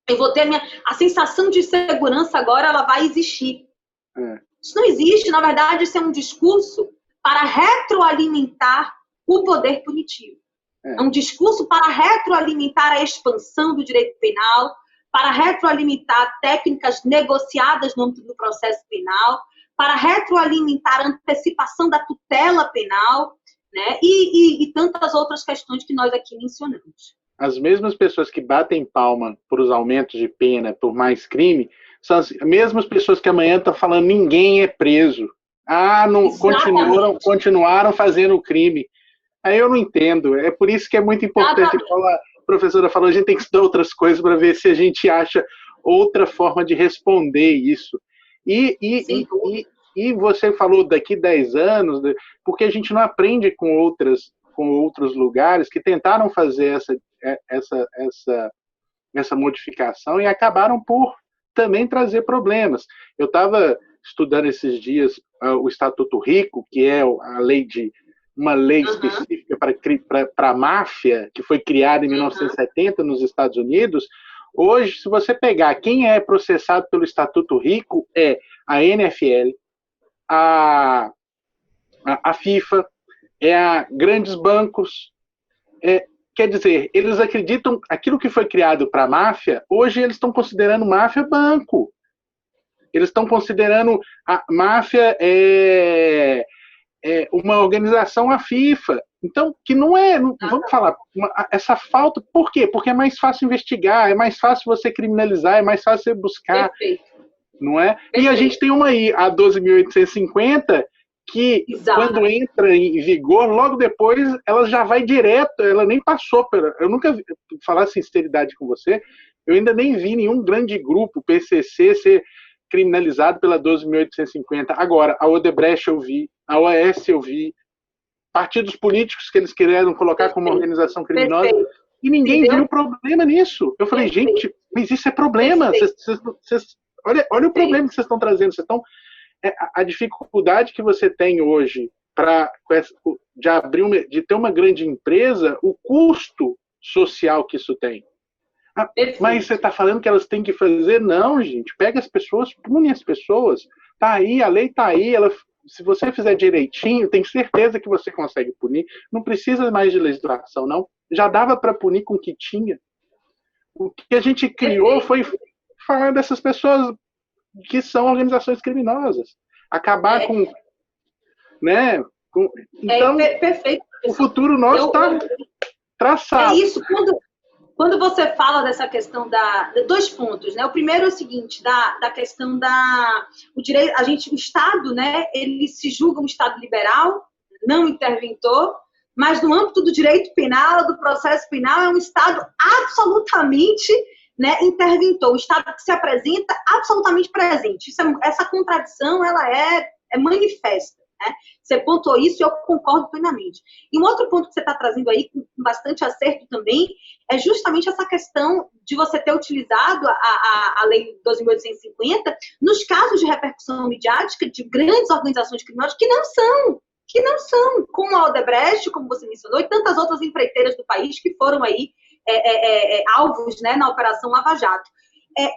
C: Eu vou ter a sensação de segurança agora, ela vai existir. Isso não existe, na verdade, isso é um discurso para retroalimentar o poder punitivo. É um discurso para retroalimentar a expansão do direito penal, para retroalimentar técnicas negociadas no âmbito do processo penal, para retroalimentar a antecipação da tutela penal, né? E tantas outras questões que nós aqui mencionamos.
B: As mesmas pessoas que batem palma por os aumentos de pena por mais crime, são as mesmas pessoas que amanhã estão falando ninguém é preso. Não continuaram fazendo o crime. Aí eu não entendo. É por isso que é muito importante falar. A professora falou, a gente tem que estudar outras coisas para ver se a gente acha outra forma de responder isso. E você falou daqui 10 anos, porque a gente não aprende com outros lugares que tentaram fazer essa modificação e acabaram por também trazer problemas. Eu estava estudando esses dias o Estatuto Rico, que é uma lei específica para a máfia, que foi criada em 1970 nos Estados Unidos. Hoje, se você pegar quem é processado pelo Estatuto Rico, é a NFL, a FIFA, grandes bancos. Quer dizer, eles acreditam, aquilo que foi criado para a máfia, hoje eles estão considerando máfia banco. Eles estão considerando a máfia uma organização, a FIFA. Então, que não é, vamos falar, essa falta, por quê? Porque é mais fácil investigar, é mais fácil você criminalizar, é mais fácil você buscar. Perfeito. Não é? Perfeito. E a gente tem uma aí, a 12.850, que quando entra em vigor, logo depois ela já vai direto, ela nem passou eu nunca vi, falar sinceridade com você, eu ainda nem vi nenhum grande grupo, PCC, ser criminalizado pela 12.850. Agora, a Odebrecht eu vi, a OAS eu vi, partidos políticos que eles queriam colocar como organização criminosa, e ninguém viu problema nisso. Eu falei, gente, mas isso é problema. Olha o problema que vocês estão trazendo. A dificuldade que você tem hoje de ter uma grande empresa, o custo social que isso tem. Mas você está falando que elas têm que fazer? Não, gente. Pega as pessoas, pune as pessoas. Tá aí, a lei tá aí. Se você fizer direitinho, tem certeza que você consegue punir. Não precisa mais de legislação, não. Já dava para punir com o que tinha. O que a gente criou foi falar dessas pessoas que são organizações criminosas. Acabar com... Né? Então,
C: perfeito.
B: O futuro nosso está traçado.
C: É isso. Quando você fala dessa questão dois pontos, né? O primeiro é o seguinte, da questão o direito, o Estado, né? Ele se julga um Estado liberal, não interventor, mas no âmbito do direito penal, do processo penal, é um Estado absolutamente, né, interventor, um Estado que se apresenta absolutamente presente. Essa contradição, ela é manifesta. Né? Você pontuou isso e eu concordo plenamente. E um outro ponto que você está trazendo aí, com bastante acerto também, é justamente essa questão de você ter utilizado a Lei 12.850 nos casos de repercussão midiática de grandes organizações criminosas que não são, como a Odebrecht, como você mencionou, e tantas outras empreiteiras do país que foram aí alvos, né, na Operação Lava Jato.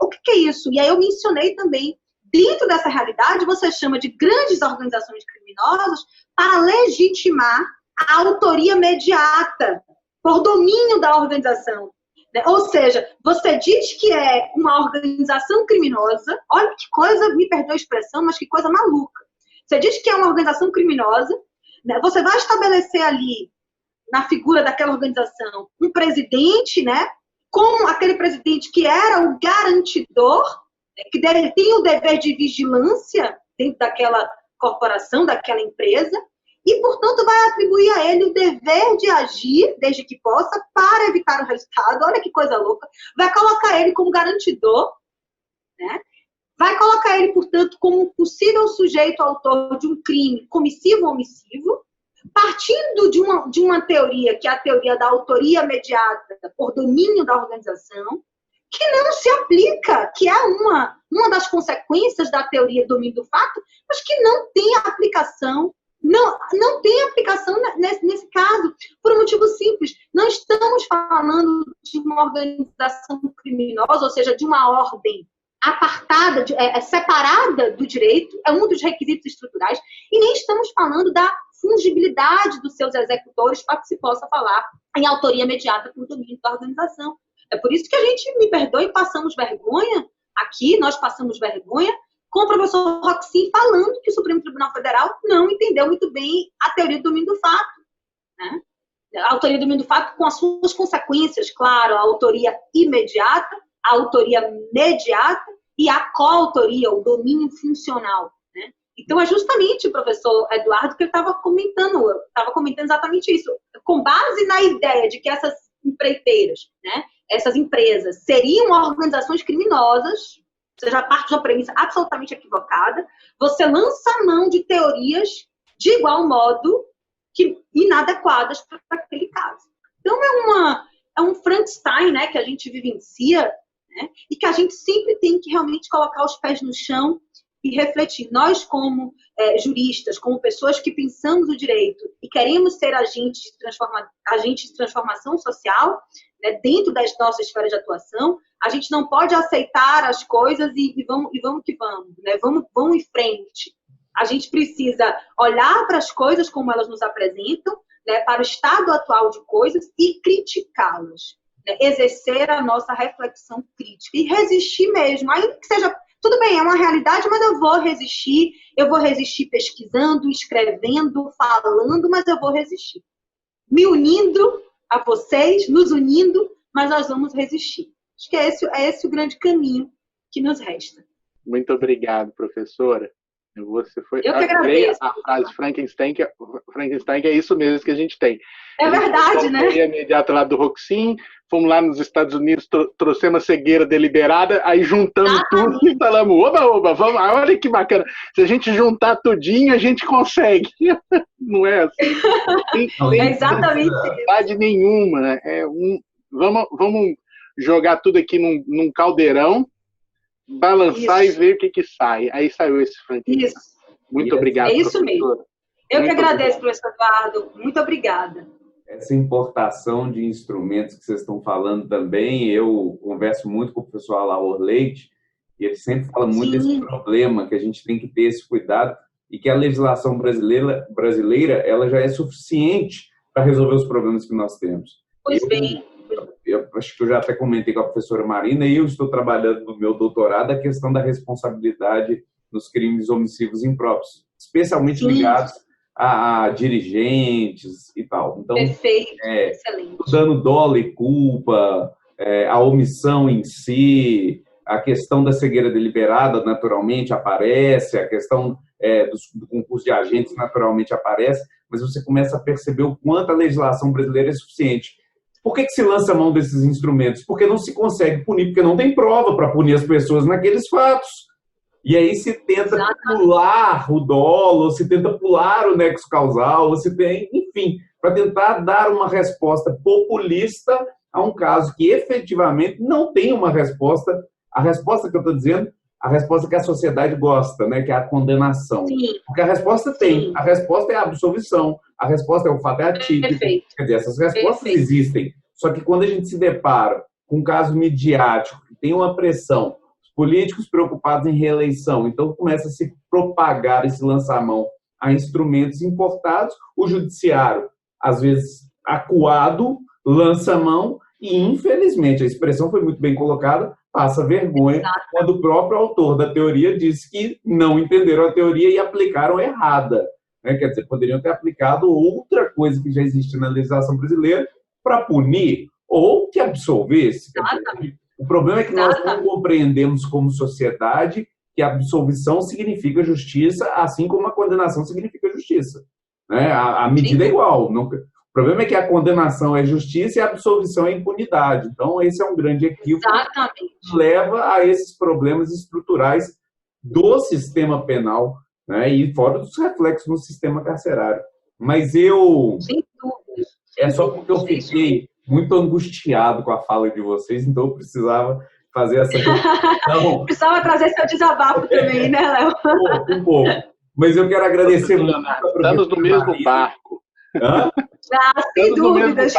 C: O que é isso? E aí eu mencionei também, dentro dessa realidade, você chama de grandes organizações criminosas para legitimar a autoria mediata por domínio da organização. Ou seja, você diz que é uma organização criminosa, olha que coisa, me perdoe a expressão, mas que coisa maluca. Você diz que é uma organização criminosa, né? Você vai estabelecer ali, na figura daquela organização, um presidente, né? Como aquele presidente que era o garantidor, que tem o dever de vigilância dentro daquela corporação, daquela empresa, e, portanto, vai atribuir a ele o dever de agir, desde que possa, para evitar o resultado. Olha que coisa louca. Vai colocar ele como garantidor, né? Vai colocar ele, portanto, como possível sujeito autor de um crime comissivo ou omissivo, partindo de uma teoria, que é a teoria da autoria mediata por domínio da organização, que não se aplica, que é uma das consequências da teoria do domínio do fato, mas que não tem aplicação, não tem aplicação nesse caso, por um motivo simples. Não estamos falando de uma organização criminosa, ou seja, de uma ordem apartada, separada do direito, é um dos requisitos estruturais, e nem estamos falando da fungibilidade dos seus executores para que se possa falar em autoria mediata por domínio da organização. É por isso que a gente, me perdoe, passamos vergonha aqui, nós passamos vergonha com o professor Roxin falando que o Supremo Tribunal Federal não entendeu muito bem a teoria do domínio do fato. Né? A autoria do domínio do fato com as suas consequências, claro, a autoria imediata, a autoria mediata e a coautoria, o domínio funcional. Né? Então, é justamente o professor Eduardo que ele estava comentando, eu estava comentando exatamente isso. Com base na ideia de que essas empreiteiras, né, essas empresas seriam organizações criminosas, ou seja, parte de uma premissa absolutamente equivocada, você lança a mão de teorias de igual modo que inadequadas para aquele caso. Então, é um Frankenstein, né, que a gente vivencia, né, e que a gente sempre tem que realmente colocar os pés no chão e refletir. Nós, como juristas, como pessoas que pensamos o direito e queremos ser agentes de transformação social, né, dentro das nossas esferas de atuação, a gente não pode aceitar as coisas e vamos que vamos, né? Vamos em frente. A gente precisa olhar para as coisas como elas nos apresentam, né, para o estado atual de coisas e criticá-las, né? Exercer a nossa reflexão crítica e resistir mesmo, ainda que seja... Tudo bem, é uma realidade, mas eu vou resistir pesquisando, escrevendo, falando, mas eu vou resistir. Me unindo a vocês, nos unindo, mas nós vamos resistir. Acho que é esse o grande caminho que nos resta.
B: Muito obrigado, professora. Você foi...
C: Eu que agradeço.
B: A frase Frankenstein, que é isso mesmo que a gente tem.
C: É verdade, né?
B: A imediata lá do Roxin, fomos lá nos Estados Unidos, trouxemos a cegueira deliberada, aí juntamos tudo e falamos, oba, vamos, olha que bacana. Se a gente juntar tudinho, a gente consegue. Não é assim?
C: É exatamente
B: isso. Nenhuma. Né? Vamos jogar tudo aqui num caldeirão, balançar e ver o que sai. Aí saiu esse Frankenstein.
C: Isso.
B: Muito obrigado,
C: É isso mesmo. Eu que agradeço,
B: obrigado.
C: professor Eduardo. Muito obrigada.
A: Essa importação de instrumentos que vocês estão falando também, eu converso muito com o professor Alaor Leite, e ele sempre fala muito desse problema, que a gente tem que ter esse cuidado, e que a legislação brasileira ela já é suficiente para resolver os problemas que nós temos.
C: Pois bem.
A: Eu acho que eu já até comentei com a professora Marina, e eu estou trabalhando no meu doutorado a questão da responsabilidade nos crimes homicídios impróprios, especialmente ligados a dirigentes e tal. Então,
C: perfeito, excelente.
A: O dano dolo e culpa, a omissão em si, a questão da cegueira deliberada naturalmente aparece, a questão do concurso de agentes naturalmente aparece, mas você começa a perceber o quanto a legislação brasileira é suficiente. Por que se lança a mão desses instrumentos? Porque não se consegue punir, porque não tem prova para punir as pessoas naqueles fatos. E aí se tenta pular o dolo, ou se tenta pular o nexo causal, ou se tem, enfim, para tentar dar uma resposta populista a um caso que efetivamente não tem uma resposta. A resposta que eu estou dizendo, a resposta que a sociedade gosta, né, que é a condenação.
C: Sim.
A: Porque a resposta tem. Sim. A resposta é a absolvição, a resposta é o fato atípico.
C: Perfeito.
A: Quer dizer, essas respostas existem. Só que quando a gente se depara com um caso midiático, que tem uma pressão, os políticos preocupados em reeleição, então começa a se propagar e se lançar a mão a instrumentos importados, o judiciário, às vezes acuado, lança a mão e, infelizmente, a expressão foi muito bem colocada, passa vergonha quando o próprio autor da teoria disse que não entenderam a teoria e aplicaram errada. Né? Quer dizer, poderiam ter aplicado outra coisa que já existe na legislação brasileira para punir ou que absolvesse. O problema é que nós não compreendemos como sociedade que a absolvição significa justiça, assim como a condenação significa justiça. Né? A medida é igual. Não... O problema é que a condenação é justiça e a absolvição é impunidade. Então, esse é um grande equívoco que leva a esses problemas estruturais do sistema penal, né? E fora dos reflexos no sistema carcerário. Mas eu...
C: Sem dúvida.
A: É só porque eu fiquei muito angustiado com a fala de vocês, então eu precisava fazer essa... Não.
C: Precisava trazer seu desabafo também, né, Léo?
A: Um pouco. Mas eu quero agradecer muito.
B: Estamos no mesmo barco.
A: Hã?
C: Sem dúvidas.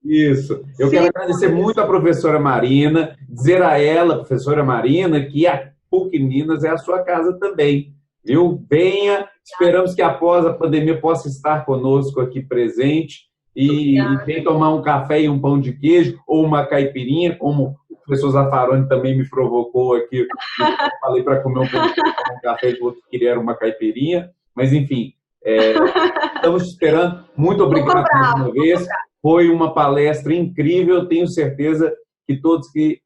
A: Isso. Eu quero agradecer muito a professora Marina, dizer a ela, professora Marina, que a PUC Minas é a sua casa também. Viu? Venha, esperamos que após a pandemia possa estar conosco aqui presente e vem tomar um café e um pão de queijo ou uma caipirinha, como o professor Zaffaroni também me provocou aqui. Eu falei para comer um pão de queijo, um café e o outro queria uma caipirinha, mas enfim... estamos esperando. Muito obrigado mais uma vez. Foi uma palestra incrível. Tenho certeza que todos que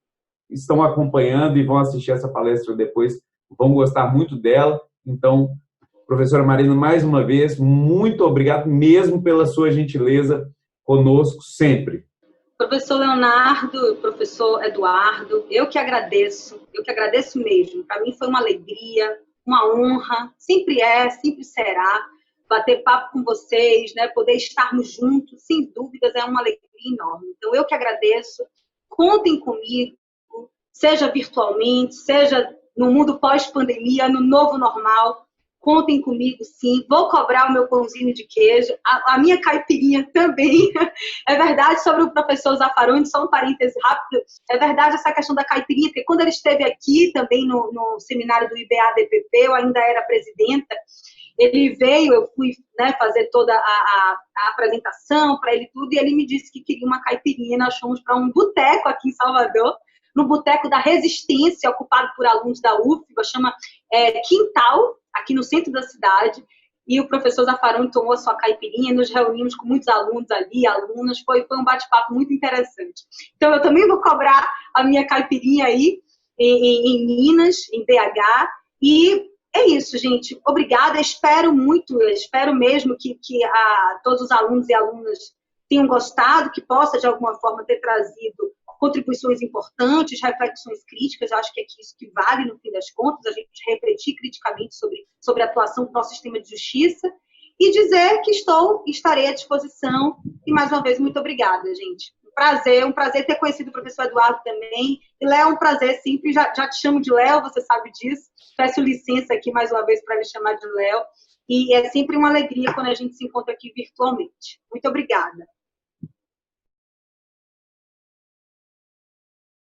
A: estão acompanhando e vão assistir essa palestra depois vão gostar muito dela. Então, professora Marina, mais uma vez, muito obrigado mesmo pela sua gentileza conosco sempre.
C: Professor Leonardo, professor Eduardo, eu que agradeço mesmo. Para mim foi uma alegria, uma honra, sempre será. Bater papo com vocês, né? Poder estarmos juntos, sem dúvidas, é uma alegria enorme. Então, eu que agradeço. Contem comigo, seja virtualmente, seja no mundo pós-pandemia, no novo normal. Contem comigo, sim. Vou cobrar o meu pãozinho de queijo, a minha caipirinha também. É verdade, sobre o professor Zaffaroni, só um parêntese rápido. É verdade essa questão da caipirinha, porque quando ele esteve aqui também no seminário do IBA-DPP, eu ainda era presidenta, ele veio, eu fui, né, fazer toda a apresentação para ele tudo, e ele me disse que queria uma caipirinha. Nós fomos para um boteco aqui em Salvador, no Boteco da Resistência, ocupado por alunos da UFBA, chama Quintal, aqui no centro da cidade, e o professor Zaffaroni tomou a sua caipirinha, nos reunimos com muitos alunos ali, alunas, foi um bate-papo muito interessante. Então, eu também vou cobrar a minha caipirinha aí, em Minas, em BH, e é isso, gente. Obrigada. Espero mesmo que todos os alunos e alunas tenham gostado, que possa, de alguma forma, ter trazido contribuições importantes, reflexões críticas. Eu acho que é isso que vale, no fim das contas, a gente refletir criticamente sobre a atuação do nosso sistema de justiça e dizer que estarei à disposição. E, mais uma vez, muito obrigada, gente. prazer, um prazer ter conhecido o professor Eduardo também. E Léo, é um prazer, sempre, já te chamo de Léo, você sabe disso. Peço licença aqui mais uma vez para me chamar de Léo. E é sempre uma alegria quando a gente se encontra aqui virtualmente. Muito obrigada.